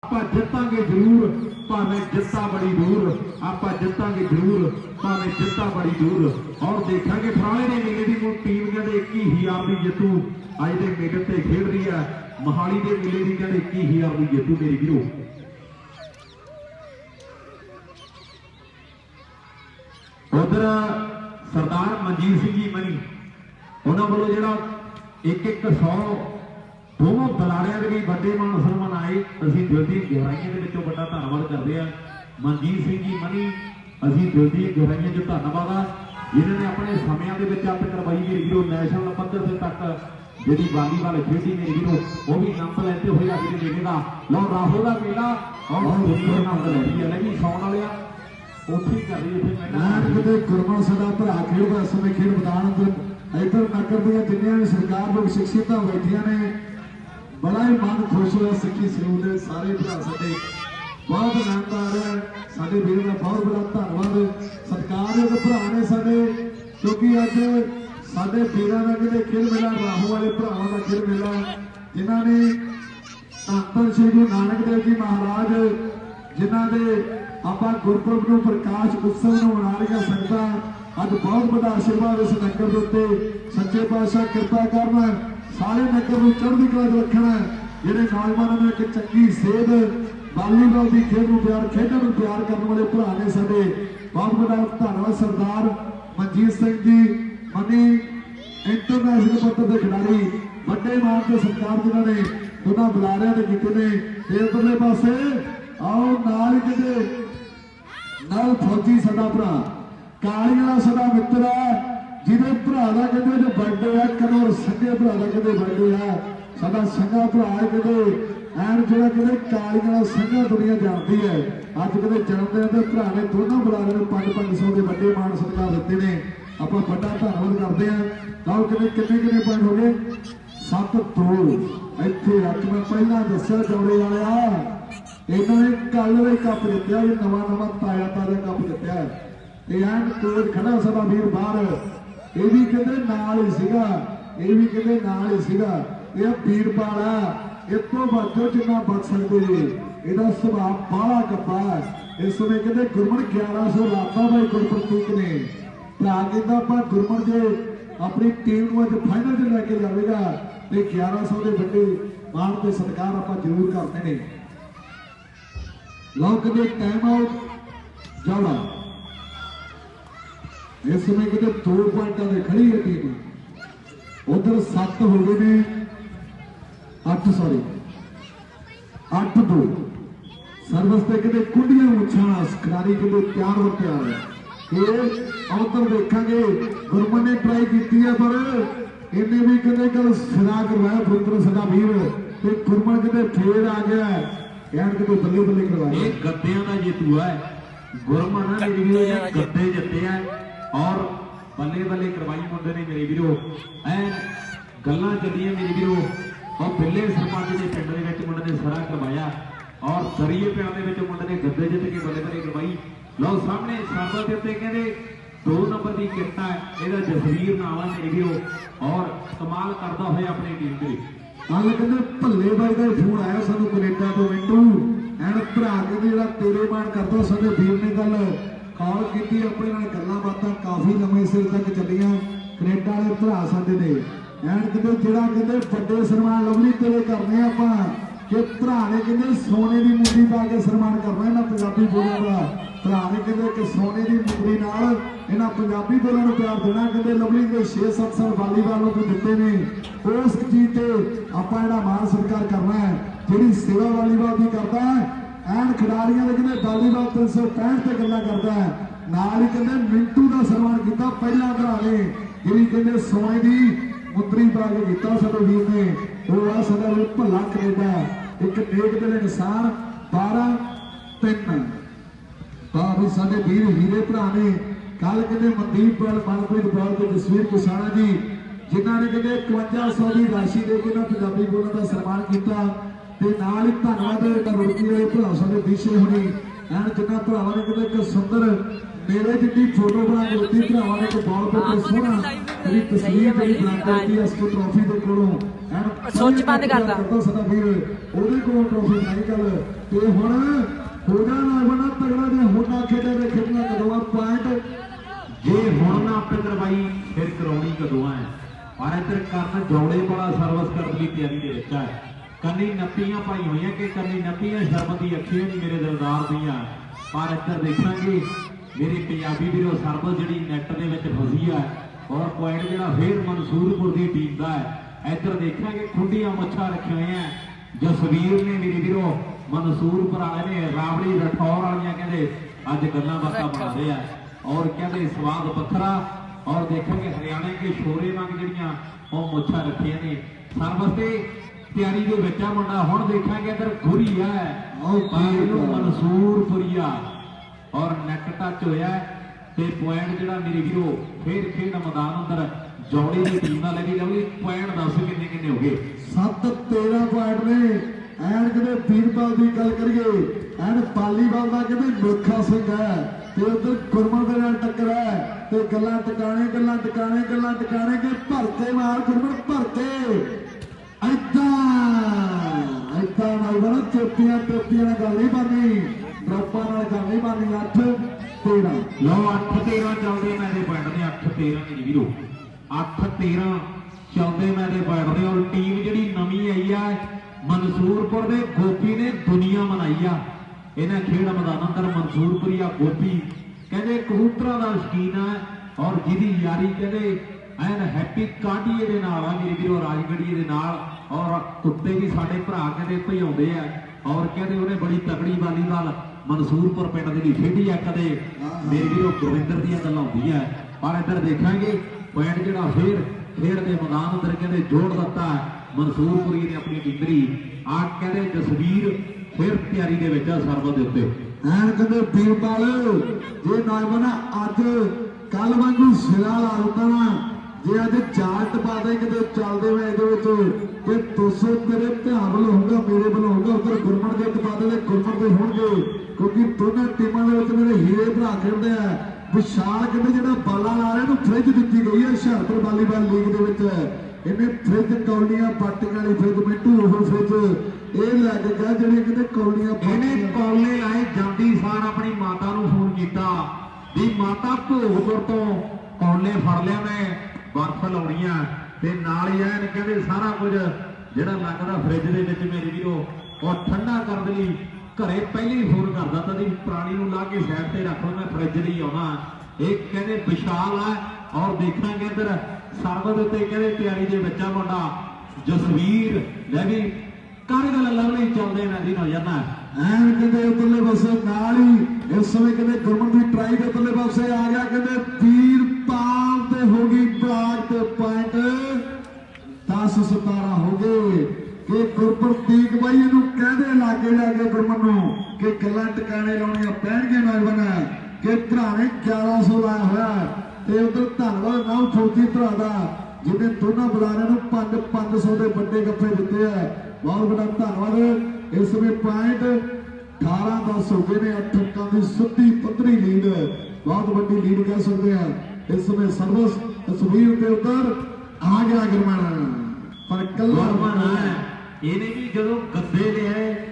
ਆਪਾਂ ਜਿੱਤਾਂਗੇ ਜ਼ਰੂਰ ਭਾਵੇਂ ਜਿੱਤਾਂ ਬੜੀ ਦੂਰ, ਆਪਾਂ ਜਿੱਤਾਂਗੇ ਜ਼ਰੂਰ ਭਾਵੇਂ ਜਿੱਤਾਂ ਬੜੀ ਦੂਰ। ਔਰ ਦੇਖਾਂਗੇ ਫਰਾਲੇ ਦੇ ਮੇਲੇ ਦੀ ਟੀਮ ਕਹਿੰਦੇ 21,000 ਦੀ ਜੇਤੂ ਅੱਜ ਦੇ ਮੇਲੇ ਤੇ ਖੇਡਦੀ ਹੈ। ਮੋਹਾਲੀ ਦੇ ਮੇਲੇ ਦੀ ਕਹਿੰਦੇ 21,000 ਦੀ ਜੇਤੂ ਮੇਰੀ ਵੀਰੋ। उधर सरदार मनजीत सिंह जी मनी उन्होंने वालों जो 1-1 100 दोनों दलारिया के बड़े मान सन्मान आए। असी दिल की गहराइयों के बड़ा धन्यवाद करते हैं मनजीत सिंह जी मनी। असी दिल की गहराइयों जो धन्यवाद आ जिन्होंने अपने समय के अंत करवाई मेरे वीरो। नैशनल पद्धर से तक जी वालीबाल खेडी मेरे वीरो वो भी नंब लेते हुए अज के मेले का लो राहो का मेला और नंब लै रही है भी सौन वाले गुरमन साडा भरा खेडदा इस समय खेड मैदान इधर नगर दी जिन्नियां भी सरकार लोग शख्सियतां बैठियां ने बड़ा ही मन खुश होया। सिक्खी सलून दे सारे भरा साडे बहुत आनंद आ रहा है। साडे वीर दा बहुत बड़ा धन्नवाद सत्कारयोग भरा ने साडे क्योंकि अज साडे वीरां दा किते खेड मेला राहो वाले भरावां दा खेड मेला जिन्हां ने धन श्री गुरु नानक देव जी महाराज जिन्हां दे ਆਪਾਂ ਗੁਰਪੁਰਬ ਨੂੰ ਪ੍ਰਕਾਸ਼ ਉਤਸਵ ਨੂੰ ਮਨਾ ਰਹੀਆਂ ਸੰਗਤਾਂ ਅੱਜ ਬਹੁਤ ਵੱਡਾ ਆਸ਼ੀਰਵਾਦ ਇਸ ਨਗਰ ਦੇ ਉੱਤੇ ਸੱਚੇ ਪਾਤਸ਼ਾਹ ਕਿਰਪਾ ਕਰਨ ਸਾਰੇ ਨਗਰ ਨੂੰ ਚੜ੍ਹਦੀ ਕਲਾ 'ਚ ਰੱਖਣਾ। ਜਿਹੜੇ ਨੌਜਵਾਨਾਂ ਨੂੰ ਇੱਕ ਚੰਗੀ ਸੇਧ ਵਾਲੀਬਾਲ ਦੀ ਖੇਡ ਨੂੰ ਪਿਆਰ ਖੇਡਣ ਨੂੰ ਪਿਆਰ ਕਰਨ ਵਾਲੇ ਭਰਾ ਨੇ ਸਾਡੇ ਬਹੁਤ ਵੱਡਾ ਧੰਨਵਾਦ ਸਰਦਾਰ ਮਨਜੀਤ ਸਿੰਘ ਜੀ ਮਨੀ ਇੰਟਰਨੈਸ਼ਨਲ ਪੱਧਰ ਦੇ ਖਿਡਾਰੀ ਵੱਡੇ ਮਾਨ ਤੇ ਸਤਿਕਾਰ ਜਿਨ੍ਹਾਂ ਨੇ ਦੋਨਾਂ ਬੁਲਾਰਿਆਂ ਦੇ ਕੀਤੇ ਨੇ। ਤੇ ਉਧਰਲੇ ਪਾਸੇ आओ नाल किते नाल फौजी साडा भरा काली वाला साडा मित्र है जिहदे भरा दा कहंदे जो बर्थडे है करोड़ संगे भरा दा कहंदे बर्थडे है साडा संगा भरा है कहंदे एन जिहड़ा कहंदे काली वाला संगा दुनिया जानती है। अज कहंदे जन्मदिन ते भरा ने दोनों बुलारे ने 500 के बड़े मान सत्कार दिते ने। आपां बड़ा धन्नवाद करदे हां। लाओ कहंदे किन्ने पॉइंट हो गए 7-2 इत्थे अज मैं पहला दस्सिया जौड़े वालिया इन्होंने कल भी कप जितया नवा ताजा कप जितया एन कोच खड़ा साडा वीर बाहर ये भी कहते नाल ही सीगा ये भी कहते नाल ही सीगा ये वीरपाल है इतो बचो जिन्ना बच सकते जी ਇਹਦਾ ਸੁਭਾਅ ਬਾਹਲਾ ਕੱਪਾ ਇਸ ਸਮੇਂ ਕਹਿੰਦੇ ਗੁਰਮਨ 1100 ਲਾਤਾ ਭਾਈ ਗੁਰਪ੍ਰਤੀਕ ਨੇ ਭਰਾ ਕਹਿੰਦਾ ਆਪਾਂ ਗੁਰਮਨ ਜੇ ਆਪਣੀ ਟੀਮ ਨੂੰ ਅੱਜ ਫਾਈਨਲ 'ਚ ਲੈ ਕੇ ਜਾਵੇਗਾ ਤੇ 1100 ਦੇ ਵੱਡੇ ਮਾਣ ਤੇ ਸਤਿਕਾਰ ਆਪਾਂ ਜ਼ਰੂਰ ਕਰਨੇ ਨੇ। लॉक के टाइम आउट जौड़ा इस समय कहते 2 पॉइंटा से खड़ी है टीम उधर 7 हो गए ने 8 सॉरी 8-2 सर्विस से कहते कुंडियां मुछा खिलाड़ी कहते तैयार हो तैयार है। उधर देखेंगे गुरमन ने ट्राई की है पर इन्हें भी कहते कल सिरा करवाया पुत्र सदा वीर ते गुरमन कहते फेर आ गया है बल्ले बल्ले करवाया गद्दियां का जेतू है गुरमन मेरे वीरो गद्दे जिते हैं और बल्ले बल्ले करवाई मुंडे ने मेरे वीरो ऐन गल्लां चलियां मेरे वीरो और बिल्ले सरपंच के पिंड के मुंडे ने सरा करवाया और सरिये पिंड के मुंडे ने गद्दे जित के बल्ले बल्ले करवाई। लो सामने सरबत के उत्ते कहंदे 2 नंबर की किट है ਇਹਦਾ जसवीर नाम है मेरे वीरो और कमाल करता होया अपनी टीम के आगे कहते भल्ले बाई का फोन आया सानू कनेडा तो मिंटू एन भरा कहते जो तेरे मान करता साडे वीर ने गल कॉल की अपने नाल गल्लां बातां काफ़ी लंबे सिर तक चलियां कनेडा वाले भरा साडे ने एन कहते जो कहते बड़े सन्मान लवली तेरे करने आपां कि भरा ने कहते सोने की मुंडी पा के सन्मान करना इन्हां पंजाबी बोलण दा भरा ने कहते कि सोने की मुंडी नाल इन्हां पंजाबी बोलण नूं प्यार देना कहते लवली ने 6-7 साल वालीबाल नूं दित्ते ने उस चीज से आपां जिहड़ा मान सत्कार करना है जिहड़ी सेवा वालीबाल की करता है एन खिडारियां दे कहते वालीबाल 365 ते गल्लां करदा है नाल ही कहते मिंटू का सन्मान किया पहला भरा ने जिहड़ी कहते सोने की मुद्री पा के किया साडे वीर ने वो आ साडा भला कनेडा एक नेक दिल इंसान 12-3 भी साडे वीर हीरे भरा ने कल कहते मनदीप बल मनप्रीत बल ते जसवीर किसाना जी जिन्हों ने कहते 5100 की राशि देके ना पंजाबी बोलने का सम्मान किया नाल ही धन्यवाद रुड़की वाले भरा साडे दिशे होनी एंड जिन्होंने भरावां ने कहते एक सुंदर मेरे जितनी फोटो बना के ਦਿੱਤੀ ਭਰਾਵਾਂ ਨੇ ਕੋ ਬਾਲ ਪੇਪਰ ਸੋਹਣਾ ਮੇਰੀ ਤਸਵੀਰ ਜਿਹੜੀ ਬਣਾ ਕੇ ਦਿੱਤੀ ਇਸ ਕੋ ਟਰਾਫੀ ਦੇ ਕੋਲੋਂ ਸੋਚ ਬੰਦ ਕਰਦਾ ਸਾਡਾ ਵੀਰ ਉਹਦੇ ਕੋਲ ਟਰਾਫੀ ਨਹੀਂ ਗੱਲ ਤੇ ਹੁਣ ਹੋਣਾ ਨਾ ਬਣਾ ਤਗੜਾ ਜਿਹਾ ਹੋਣਾ ਖੇਡਾਂ ਦੇ ਖੇਡਣਾ ਕਦੋਂ ਆ ਪੁਆਇੰਟ ਜੇ ਹੁਣ ਨਾ ਆਪੇ ਕਰਵਾਈ ਫਿਰ ਕਰਾਉਣੀ ਕਦੋਂ ਹੈ ਪਰ ਇੱਧਰ ਕਰਨ ਜੋੜੇ ਵਾਲਾ ਸਰਵਿਸ ਕਰਨ ਦੀ ਤਿਆਰੀ ਦੇ ਵਿੱਚ ਹੈ ਕੰਨੀ ਨੱਪੀਆਂ ਪਾਈ ਹੋਈਆਂ ਕਿ ਕੰਨੀ ਨੱਪੀਆਂ ਸ਼ਰਮ ਦੀ ਅੱਖੀਆਂ ਨਹੀਂ ਮੇਰੇ ਦਿਲਦਾਰ ਦੀਆਂ ਪਰ ਇੱਧਰ ਦੇਖਾਂਗੇ ਮੇਰੇ ਪੰਜਾਬੀ ਵੀਰੋ ਸਰਵਿਸ ਜਿਹੜੀ ਨੈਟ ਦੇ ਵਿੱਚ ਫਸੀ ਹੈ ਔਰ ਪੁਆਇੰਟ ਜਿਹੜਾ ਫੇਰ ਮਨਸੂਰਪੁਰ ਦੀ ਟੀਮ ਦਾ ਹੈ ਇੱਧਰ ਦੇਖਾਂਗੇ ਖੁੰਡੀਆਂ ਮੱਛਾਂ ਰੱਖੀਆਂ ਹੋਈਆਂ ਜਸਵੀਰ ਨੇ ਮੇਰੇ ਵੀਰੋ ਮਨਸੂਰਪੁਰ ਵਾਲੇ ਨੇ ਰਾਵੜੀ ਰਠੌਰ ਵਾਲੀਆਂ ਕਹਿੰਦੇ ਅੱਜ ਗੱਲਾਂ ਬਾਤਾਂ ਬਣਾਉਂਦੇ ਆ ਔਰ ਕਹਿੰਦੇ ਸਵਾਦ ਵੱਖਰਾ ਔਰ ਦੇਖਾਂਗੇ ਹਰਿਆਣੇ ਕੇ ਸ਼ੋਰੇ ਵਾਂਗ ਜਿਹੜੀਆਂ ਉਹ ਮੁੱਛਾਂ ਰੱਖੀਆਂ ਨੇ ਸਰਵਿਸ ਤੇ ਤਿਆਰੀ ਦੇ ਵਿੱਚ ਆ ਮੁੰਡਾ ਹੁਣ ਦੇਖਾਂਗੇ ਇੱਧਰ ਗੁਰੀ ਹੈ ਇਹਨੂੰ ਮਨਸੂਰਪੁਰੀਆ ਔਰ ਨੈਟ ਟੱਚ ਹੋਇਆ ਤੇ ਪੁਆਇੰਟ ਜਿਹੜਾ ਮੇਰੇ ਵੀਰੋ ਫੇਰ ਖੇਡ ਮੈਦਾਨ ਅੰਦਰ ਜੋੜੀ ਦੀ ਟੀਮ ਨਾਲ ਲੱਗੀ ਜਾਊਗੀ ਪੁਆਇੰਟ ਦੱਸ ਕਿੰਨੇ ਹੋ ਗਏ 7-13 ਪੁਆਇੰਟ ਨੇ ਐਨ ਕਿਤੇ ਵੀਰਪਾਲ ਦੀ ਗੱਲ ਕਰੀਏ ਐਨ ਪਾਲੀਵਾਲ ਦਾ ਕਹਿੰਦੇ ਮੁੱਖਾ ਸਿੰਘ ਹੈ ਤੇ ਉਧਰ ਗੁਰਮਨ ਦੇ ਨਾਲ ਟੱਕਰ ਹੈ ਤੇ ਗੱਲਾਂ ਟਿਕਾਣੇ ਕੇ ਭਰਤੇ ਮਾਰ ਗੁਰਮਨ ਭਰਤੇ ਐਦਾਂ ਨਾਲ ਬਣਾ ਚੋਪੀਆਂ ਨਾਲ ਗੱਲ ਨਹੀਂ ਬਣਨੀ ਡਰਾਪਾਂ ਨਾਲ ਗੱਲ ਨਹੀਂ ਬਣਨੀ 8-13 ਲਓ 8-13 ਚੱਲਦੇ ਮੈਂ ਦੇ ਪੁਆਇੰਟ ਨੇ 8-13 ਮੇਰੇ ਵੀਰੋ 8-13 ਚੱਲਦੇ ਮੈਂ ਦੇ ਪੁਆਇੰਟ ਨੇ ਔਰ ਟੀਮ ਜਿਹੜੀ ਨਵੀਂ ਆਈ ਆ ਮਨਸੂਰਪੁਰ ਦੇ ਗੋਪੀ ਨੇ ਦੁਨੀਆ ਮਨਾਈ ਆ ਇਹਨਾਂ ਖੇਡ ਮੈਦਾਨ ਅੰਦਰ ਮਨਸੂਰਪੁਰੀਆ ਗੋਪੀ ਕਹਿੰਦੇ ਕਬੂਤਰਾਂ ਦਾ ਸ਼ੌਕੀਨ ਆ ਔਰ ਜਿਹਦੀ ਯਾਰੀ ਕਹਿੰਦੇ ਐਨ ਹੈਪੀ ਕਾਂਡੀਏ ਦੇ ਨਾਲ ਆ ਮੇਰੇ ਵੀਰੋ ਰਾਜਗੜੀਏ ਦੇ ਨਾਲ ਔਰ ਕੁੱਤੇ ਵੀ ਸਾਡੇ ਭਰਾ ਕਹਿੰਦੇ ਭਜਾਉਂਦੇ ਆ ਔਰ ਕਹਿੰਦੇ ਉਹਨੇ ਬੜੀ ਤਕੜੀ ਵਾਲੀਬਾਲ ਮਨਸੂਰਪੁਰ ਪਿੰਡ ਦੇ ਲਈ ਖੇਡੀ ਆ ਕਦੇ ਮੇਰੇ ਵੀਰੋ ਗੁਰਵਿੰਦਰ ਦੀਆਂ ਗੱਲਾਂ ਹੁੰਦੀਆਂ ਪਰ ਇੱਧਰ ਦੇਖਾਂਗੇ ਪੁਆਇੰਟ ਜਿਹੜਾ ਫੇਰ ਖੇਡ ਦੇ ਮੈਦਾਨ ਅੰਦਰ ਕਹਿੰਦੇ ਜੋੜ ਦਿੱਤਾ ਮਨਸੂਰਪੁਰੀ ਨੇ ਆਪਣੀ ਟਿੰਦਰੀ ਆ ਕਹਿੰਦੇ ਜਸਵੀਰ ਫਿਰ ਤਿਆਰੀ ਦੇ ਵਿੱਚ ਆ ਸਰਵ ਦੇ ਉੱਤੇ ਐਨ ਕਹਿੰਦੇ ਵੀਰਪਾਲ ਜੇ ਨੌਜਵਾਨ ਅੱਜ ਕੱਲ ਵਾਂਗੂ ਸਿਰਾ ਲਾ ਦਿੱਤਾ ਜੇ ਅੱਜ ਚਾਰਟ ਪਾ ਦੇ ਕਿਤੇ ਚੱਲਦੇ ਹੋਏ ਇਹਦੇ ਵਿੱਚ ਤੇ ਤੁਸੀਂ ਤੇਰੇ ਧਿਆਨ ਵੱਲ ਹੋਊਗਾ ਮੇਰੇ ਵੱਲ ਹੋਊਗਾ ਉਧਰ ਗੁਰਮਨ ਦੇ ਪਾ ਦੇ ਗੁਰਮਨ ਦੇ ਹੋਣਗੇ ਕਿਉਂਕਿ ਦੋਨਾਂ ਟੀਮਾਂ ਦੇ ਵਿੱਚ ਮੇਰੇ ਹੀਰੇ ਭਰਾ ਖੇਡਦੇ ਆ ਵਿਸ਼ਾਲ ਕਹਿੰਦੇ ਜਿਹੜਾ ਬਾਲਾਂ ਲਾ ਰਿਹਾ ਇਹਨੂੰ ਫ੍ਰਿਜ ਦਿੱਤੀ ਗਈ ਹੈ ਹੁਸ਼ਿਆਰਪੁਰ ਵਾਲੀਬਾਲ ਲੀਗ ਦੇ ਵਿੱਚ ਇਹਨੇ ਫ੍ਰਿਜ ਕੌਲੀਆਂ ਪੱਟੀਆਂ ਵਾਲੀ ਫ੍ਰਿਜ ਮਿੰਟੂ ਉਹ ਫ੍ਰਿਜ ਇਹ ਲੈ ਕੇ ਗਿਆ ਜਿਹੜੇ ਕਹਿੰਦੇ ਕੌਲੀਆਂ ਇਹਨੇ ਕੌਲੇ ਲਾਏ ਜਾਂਦੀ ਸਾਰ ਆਪਣੀ ਮਾਤਾ ਨੂੰ ਫੋਨ ਕੀਤਾ ਵੀ ਮਾਤਾ ਭੋਗਪੁਰ ਤੋਂ ਕੌਲੇ ਫੜ ਲਿਆ ਮੈਂ ਬਰਫ ਲਾਉਣੀਆਂ ਤੇ ਨਾਲ ਹੀ ਐਨ ਕਹਿੰਦੇ ਸਾਰਾ ਕੁਝ ਜਿਹੜਾ ਲੱਗਦਾ ਫ੍ਰਿਜ ਦੇ ਵਿੱਚ ਮੇਰੇ ਵੀਰੋ ਉਹ ਠੰਡਾ ਕਰਨ ਲਈ ਘਰੇ ਪਹਿਲੇ ਹੀ ਫੋਨ ਕਰਦਾ ਤਾਂ ਦੀ ਪ੍ਰਾਣੀ ਨੂੰ ਲਾ ਕੇ ਸਾਈਡ ਤੇ ਰੱਖ ਲਓ ਮੈਂ ਫ੍ਰਿਜ ਲਈ ਆਉਣਾ ਇਹ ਕਹਿੰਦੇ ਵਿਸ਼ਾਲ ਆ ਔਰ ਦੇਖਾਂਗੇ ਇੱਧਰ ਸਰਵਦ ਉੱਤੇ ਕਹਿੰਦੇ ਤਿਆਰੀ ਦੇ ਬੱਚਾ ਮੁੰਡਾ ਜਸਵੀਰ ਲੈ ਵੀ ਕਾਰਗਲ ਲਵਲੀ ਚੱਲਦੇ ਨਾ ਜੀ ਨਾ ਜਾਨਾ ਐਨ ਕਹਿੰਦੇ ਉਧਰਲੇ ਪਾਸੇ ਨਾਲ ਹੀ ਇਸ ਸਮੇਂ ਕਹਿੰਦੇ ਗੁਰਮਨ ਦੀ ਟਰਾਈ ਦੇ ਉਧਰਲੇ ਪਾਸੇ ਆ ਗਿਆ ਕਹਿੰਦੇ ਵੀਰਪਾਲ ਤੇ ਹੋ ਗਈ ਬਲਾਕ ਤੇ ਪੁਆਇੰਟ 10-17 ਹੋ ਗਏ ਕਿ ਗੁਰਪ੍ਰੀਤ ਬਾਈ ਇਹਨੂੰ ਕਹਦੇ ਲਾਗੇ ਜਾ ਕੇ ਗੁਰਮਨ ਨੂੰ ਕਿ ਗੱਲਾਂ ਟਿਕਾਣੇ ਲਾਉਣੀਆਂ ਪੈਣਗੀਆਂ ਨੌਜਵਾਨਾਂ ਕਿ ਭਰਾ ਨੇ 1100 ਲਾਇਆ ਹੋਇਆ ਤੇ ਉਧਰ ਧੰਨਵਾਦ ਨਾ ਫੌਜੀ ਭਰਾ ਦਾ ਜਿਹਨੇ ਦੋਨਾਂ ਬੁਲਾਰਿਆਂ ਨੂੰ 500 ਦੇ ਵੱਡੇ ਗੱਫੇ ਦਿੱਤੇ ਆ ਬਹੁਤ ਬੜਾ ਧੰਨਵਾਦ ਇਸ ਸਮੇਂ ਪੁਆਇੰਟ 18-10 ਹੋ ਗਏ ਨੇ 8 ਅੰਕਾਂ ਦੀ ਸਿੱਧੀ ਪੱਧਰੀ ਲੀਡ ਬਹੁਤ ਵੱਡੀ ਲੀਡ ਕਹਿ ਸਕਦੇ ਆ ਇਸ ਸਮੇਂ ਸਰਵਿਸ ਤਸਵੀਰ ਦੇ ਉੱਤਰ ਆ ਗਿਆ ਗੁਰਮਨ ਪਰ ਕੱਲਾ ਇਹਨੇ ਵੀ ਜਦੋਂ ਗੱਦੇ ਲਿਆਏ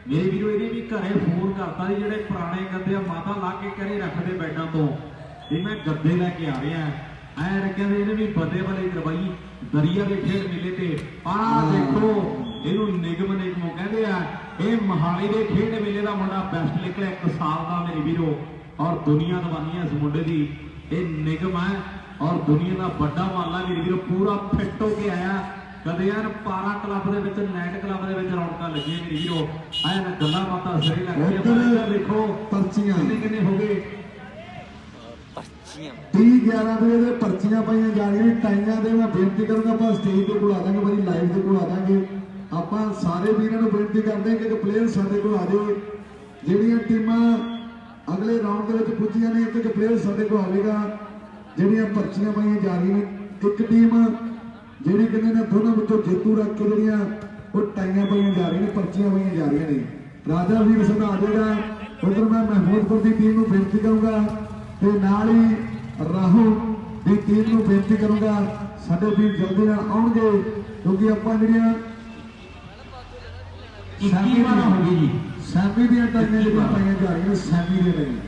ਮੇਰੇ ਵੀਰੋ ਇਹਨੇ ਵੀ ਘਰੇ ਫੋਨ ਕਰਤਾ ਸੀ ਜਿਹੜੇ ਪੁਰਾਣੇ ਗੱਦੇ ਆ ਮਾਤਾ ਲਾ ਕੇ ਘਰੇ ਰੱਖਦੇ ਬੈਡਾਂ ਤੋਂ ਵੀ ਮੈਂ ਗੱਦੇ ਲੈ ਕੇ ਆ ਰਿਹਾ ਐ ਕਹਿੰਦੇ ਇਹਨੇ ਵੀ ਬੱਦੇ ਵਾਲੇ ਕਰਵਾਈ ਦਰਿਆ ਦੇ ਖੇਡ ਮੇਲੇ ਤੇ ਆਹ ਦੇਖੋ ਇਹਨੂੰ ਨਿਗਮ ਕਹਿੰਦੇ ਆ ਇਹ ਮਹਾਲੀ ਦੇ ਖੇਡ ਮੇਲੇ ਦਾ ਮੁੰਡਾ ਬੈਸਟ ਨਿਕਲਿਆ 1 ਸਾਲ ਦਾ ਮੇਰੇ ਵੀਰੋ ਔਰ ਦੁਨੀਆ ਦਵਾਨੀਆਂ ਇਸ ਮੁੰਡੇ ਦੀ ਇਹ ਨਿਗਮ ਹੈ ਔਰ ਦੁਨੀਆ ਦਾ ਵੱਡਾ ਮਾਲਾ ਮੇਰੇ ਵੀਰੋ ਪੂਰਾ ਫਿੱਟ ਹੋ ਕੇ ਆਇਆ ਕਦੇ ਯਾਰ ਪਾਰਾ ਕਲੱਬ ਦੇ ਵਿੱਚ ਨਾਈਟ ਕਲੱਬ ਦੇ ਵਿੱਚ ਰੌਣਕਾਂ ਲੱਗੀਆਂ ਮੇਰੇ ਵੀਰੋ ਐਨ ਗੱਲਾਂ ਬਾਤਾਂ ਸਿਰੇ ਲੱਗਦੀਆਂ ਦੇਖੋ ਪਰਚੀਆਂ ਕਿੰਨੇ ਹੋ ਗਏ 10-11 ਵਜੇ ਦੇ ਪਰਚੀਆਂ ਪਾਈਆਂ ਜਾ ਰਹੀਆਂ ਟਾਈਆਂ ਦੇ ਮੈਂ ਬੇਨਤੀ ਕਰੂੰਗਾ ਆਪਾਂ ਸਟੇਜ ਤੇ ਬੁਲਾ ਦਾਂਗੇ ਬੜੀ ਲਾਈਵ ਤੇ ਬੁਲਾ ਦਾਂਗੇ ਆਪਾਂ ਸਾਰੇ ਵੀਰਾਂ ਨੂੰ ਬੇਨਤੀ ਕਰਦੇ ਹਾਂ ਕਿ ਪਲੇਅਰ ਸਾਡੇ ਕੋਲ ਆ ਜਾਓ ਜਿਹੜੀਆਂ ਟੀਮਾਂ ਅਗਲੇ ਰਾਉਂਡ ਦੇ ਵਿੱਚ ਪੁੱਜੀਆਂ ਨੇ ਇੱਕ ਪਲੇਅਰ ਸਾਡੇ ਕੋਲ ਆਵੇਗਾ ਜਿਹੜੀਆਂ ਪਰਚੀਆਂ ਪਾਈਆਂ ਜਾ ਰਹੀਆਂ ਨੇ ਇੱਕ ਟੀਮ ਜਿਹੜੀ ਕਹਿੰਦੇ ਨੇ ਦੋਨਾਂ ਵਿੱਚੋਂ ਜੇਤੂ ਰੱਖ ਕੇ ਜਿਹੜੀਆਂ ਉਹ ਟਾਈਆਂ ਪਾਈਆਂ ਜਾ ਰਹੀਆਂ ਨੇ ਪਰਚੀਆਂ ਪਾਈਆਂ ਜਾ ਰਹੀਆਂ ਨੇ ਰਾਜਾ ਵੀਰ ਸਾਡਾ ਆ ਜਾਏਗਾ ਉਧਰ ਮੈਂ ਮਹਿਮੂਦਪੁਰ ਦੀ ਟੀਮ ਨੂੰ ਬੇਨਤੀ ਕਰੂੰਗਾ ਤੇ ਨਾਲ ਹੀ ਰਾਹੁਲ ਦੀ ਟੀਮ ਨੂੰ ਬੇਨਤੀ ਕਰੂੰਗਾ ਸਾਡੇ ਵੀਰ ਜਲਦੀ ਨਾਲ ਆਉਣਗੇ ਕਿਉਂਕਿ ਆਪਾਂ ਜਿਹੜੀਆਂ 21 ਵਾਰ ਹੋ ਗਈ ਜੀ ਸੈਮੀ ਦੀਆਂ ਟੀਮਾਂ ਜਿਹੜੀਆਂ ਪਾਈਆਂ ਜਾ ਰਹੀਆਂ ਸੈਮੀ ਦੇ ਲਈ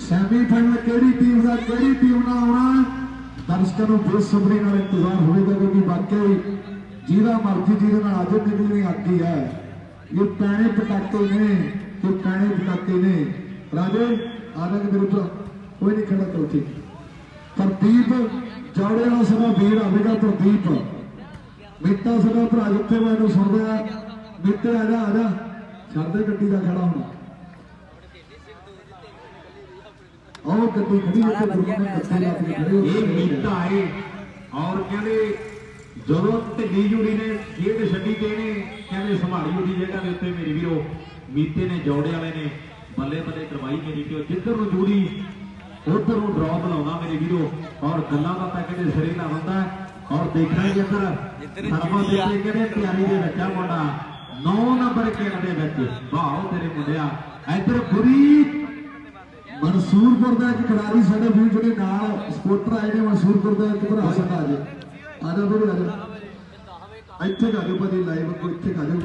ਸੈਮੀ ਫਾਈਨਲ ਕਿਹੜੀ ਟੀਮ ਦਾ ਕਿਹੜੀ ਟੀਮ ਨਾਲ ਆਉਣਾ ਦਰਸ਼ਕਾਂ ਨੂੰ ਬੇਸਬਰੀ ਨਾਲ ਇੰਤਜ਼ਾਰ ਹੋਵੇਗਾ ਕਿਉਂਕਿ ਵਾਕਈ ਜਿਹਦਾ ਮਰਜ਼ੀ ਜਿਹਦੇ ਨਾਲ ਅੱਜ ਨਿਕਲਣੀ ਆਕੀ ਹੈ ਇਹ ਪੈਣੇ ਪਟਾਕੇ ਨੇ ਤੇ ਪੈਣੇ ਪਟਾਕੇ ਨੇ ਰਾਜੇ ਆਨੰਦ ਮੇਰੇ ਭਰਾ ਕੋਈ ਨਹੀਂ ਖੜਾ ਕਰੋ ਠੀਕ ਪ੍ਰਦੀਪ ਜੌੜੇ ਵਾਲਾ ਸਾਡਾ ਵੀਰ ਆਵੇਗਾ ਪ੍ਰਦੀਪ ਮਿੱਟਾ ਸਾਡਾ ਭਰਾ ਜਿੱਥੇ ਮੈਨੂੰ ਸੁਣਦਾ ਮਿੱਟੇ ਆ ਜਾ ਛੱਡ ਦੇ ਗੱਡੀ ਦਾ ਖੜਾ ਹੁਣ ਉਹ ਗੱਡੀ ਖੜੀ ਹੈ ਤੇ ਗੱਡੀ ਲਾ ਕੇ ਖੜੇ ਇਹ ਮੀਤਾ ਹੈ ਔਰ ਕਹਿੰਦੇ ਜਦੋਂ ਢਿੱਲੀ ਜੁੜੀ ਨੇ ਖੇਡ ਛੱਡੀ ਤੇ ਨੇ ਕਹਿੰਦੇ ਸੰਭਾਲੀ ਉਹਦੀ ਜਗ੍ਹਾ ਦੇ ਉੱਤੇ ਮੇਰੇ ਵੀਰੋ ਮੀਤੇ ਨੇ ਜੋੜੇ ਵਾਲੇ ਨੇ ਬੱਲੇ ਬੱਲੇ ਕਰਵਾਈ ਮੇਰੀ ਕਿ ਜਿੱਧਰ ਨੂੰ ਜੁੜੀ ਉਧਰ ਨੂੰ ਡਰਾਪ ਲਾਉਂਦਾ ਮੇਰੇ ਵੀਰੋ ਔਰ ਗੱਲਾਂ ਦਾ ਤਾਂ ਕਹਿੰਦੇ ਸਿਰੇ ਲਾ ਹੁੰਦਾ ਔਰ ਦੇਖਣਾ ਜਿੱਧਰ ਸਰਵਾ ਦੇ ਉੱਤੇ ਕਹਿੰਦੇ ਤਿਆਰੀ ਦੇ ਵਿੱਚ ਆ ਮੁੰਡਾ 9 ਨੰਬਰ ਖੇਡ ਦੇ ਵਿੱਚ ਵਾਹ ਤੇਰੇ ਮੁੰਡਿਆ ਇੱਧਰ ਗੁਰੀ ਮਨਸੂਰਪੁਰ ਦਾ ਇੱਕ ਖਿਡਾਰੀ ਸਾਡੇ ਵੀਰ ਜਿਹੜੇ ਨਾਲ ਸਪੋਰਟਰ ਆਏ ਨੇ ਮਨਸੂਰਪੁਰ ਦਾ ਇੱਕ ਭਰਾ ਸਾਡਾ ਆ ਜਾ ਵੀਰੇ ਇੱਥੇ ਆ ਜਾਓ ਭਾਜੀ ਲਾਈਵ ਕੋ ਇੱਥੇ ਆ ਜਾਓ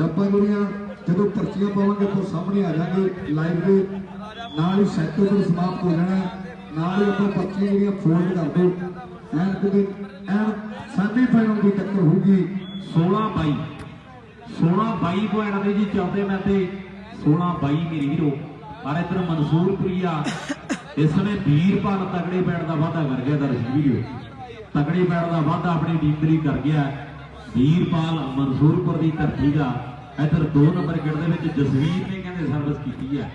ਆਪਾਂ ਜਿਹੜੀਆਂ ਜਦੋਂ ਪਰਚੀਆਂ ਪਾਵਾਂਗੇ ਤਾਂ ਸਾਹਮਣੇ ਆ ਜਾਣਗੇ ਲਾਈਵ ਦੇ ਨਾਲ ਹੀ ਸੈੱਟ ਉੱਪਰ ਸਮਾਪਤ ਹੋ ਜਾਣਾ ਨਾਲ ਹੀ ਆਪਾਂ ਪਰਚੀਆਂ ਜਿਹੜੀਆਂ ਫੋਲਡ ਕਰ ਦਿਓ ਐਨ ਕਿਤੇ ਐਨ ਸੈਮੀ ਫਾਈਨਲ ਦੀ ਟੱਕਰ ਹੋਊਗੀ 16-22 ਪੁਆਇੰਟ ਦੇ ਜੀ ਚੱਲਦੇ ਮੈਂ ਤੇ 16-22 ਮੇਰੀ ਵੀਰੋ ਪਰ ਇਧਰ ਮਨਸੂਰਪੁਰੀਆ ਇਸ ਸਮੇਂ ਵੀਰਪਾਲ ਤਗੜੇ ਪੈਣ ਦਾ ਵਾਅਦਾ ਕਰ ਗਿਆ ਦਰਸ਼ਕ ਵੀਡੀਓ ਤਗੜੇ ਪੈਣ ਦਾ ਵਾਅਦਾ ਆਪਣੀ ਟੀਮ ਕਰ ਗਿਆ ਵੀਰਪਾਲ ਮਨਸੂਰਪੁਰ ਦੀ ਧਰਤੀ ਦਾ ਇਧਰ 2 ਨੰਬਰ ਗੇੜ ਦੇ ਵਿੱਚ ਜਸਵੀਰ ਨੇ ਕਹਿੰਦੇ ਸਰਵਿਸ ਕੀਤੀ ਹੈ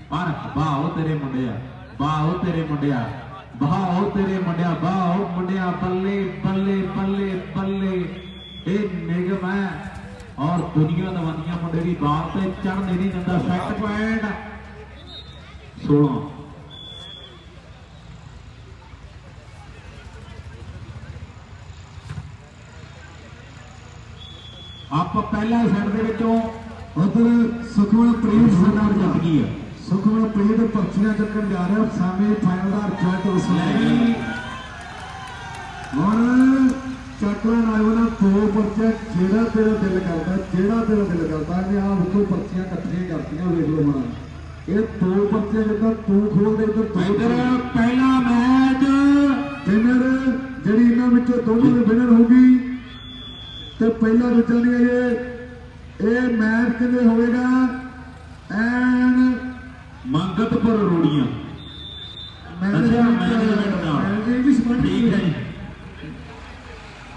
ਪਰ ਬਾਹੋ ਤੇਰੇ ਮੁੰਡਿਆ ਬਾਹੋ ਤੇਰੇ ਮੁੰਡਿਆ ਬਾਹੋ ਤੇਰੇ ਮੁੰਡਿਆ ਬਾਹੋ ਮੁੰਡਿਆ ਬੱਲੇ ਬੱਲੇ ਬੱਲੇ ਬੱਲੇ ਇਹ ਨਿਗਮ ਹੈ ਔਰ ਦੁਨੀਆ ਦਵਾਨੀਆਂ ਮੁੰਡੇ ਦੀ ਬਾਲ ਤੇ ਚੜ੍ਹਨ ਨਹੀਂ ਦਿੰਦਾ ਸੈੱਟ ਪੁਆਇੰਟ 16 ਆਪਾਂ ਪਹਿਲਾ ਸੈੱਟ ਦੇ ਵਿੱਚੋਂ ਉਧਰ ਸੁਖਮਨਪ੍ਰੀਤ ਸਾਡਾ ਜਿੱਤ ਗਈ ਹੈ ਸੁਖਮਨਪ੍ਰੀਤ ਪਰਚੀਆਂ ਚੱਕਣ ਜਾ ਰਿਹਾ ਸਾਹਮਣੇ ਫਾਈਨਲ ਦਾ ਰਿਜ਼ਲਟ ਵਸੂਲ ਹੁਣ ਚੱਕਰਾਂ ਨਾਲ ਉਹਨਾਂ 2 ਪਰਚੇ ਜਿਹੜਾ ਤੇਰਾ ਦਿਲ ਕਰਦਾ ਨੇ ਆਹ ਵਿੱਚੋਂ ਪਰਚੀਆਂ ਇਕੱਠੀਆਂ ਕਰਤੀਆਂ ਵੇਖ ਲਓ ਹੁਣ ਇਹ 2 ਪਰਚੇ ਜਦੋਂ ਤੂੰ ਖੋਲਦੇ ਇੱਧਰ ਪਹਿਲਾ ਮੈਚ ਵਿਨਰ ਜਿਹੜੀ ਇਹਨਾਂ ਵਿੱਚੋਂ ਦੋਨੋਂ ਦੇ ਵਿਨਰ ਹੋਊਗੀ ਤੇ ਪਹਿਲਾ ਦੂਜਾ ਨਹੀਂ ਇਹ ਮੈਚ ਕਿਵੇਂ ਹੋਵੇਗਾ ਐਨ ਮੰਗਤਪੁਰ ਰੋੜੀਆਂ ਠੀਕ ਹੈ ਜੀ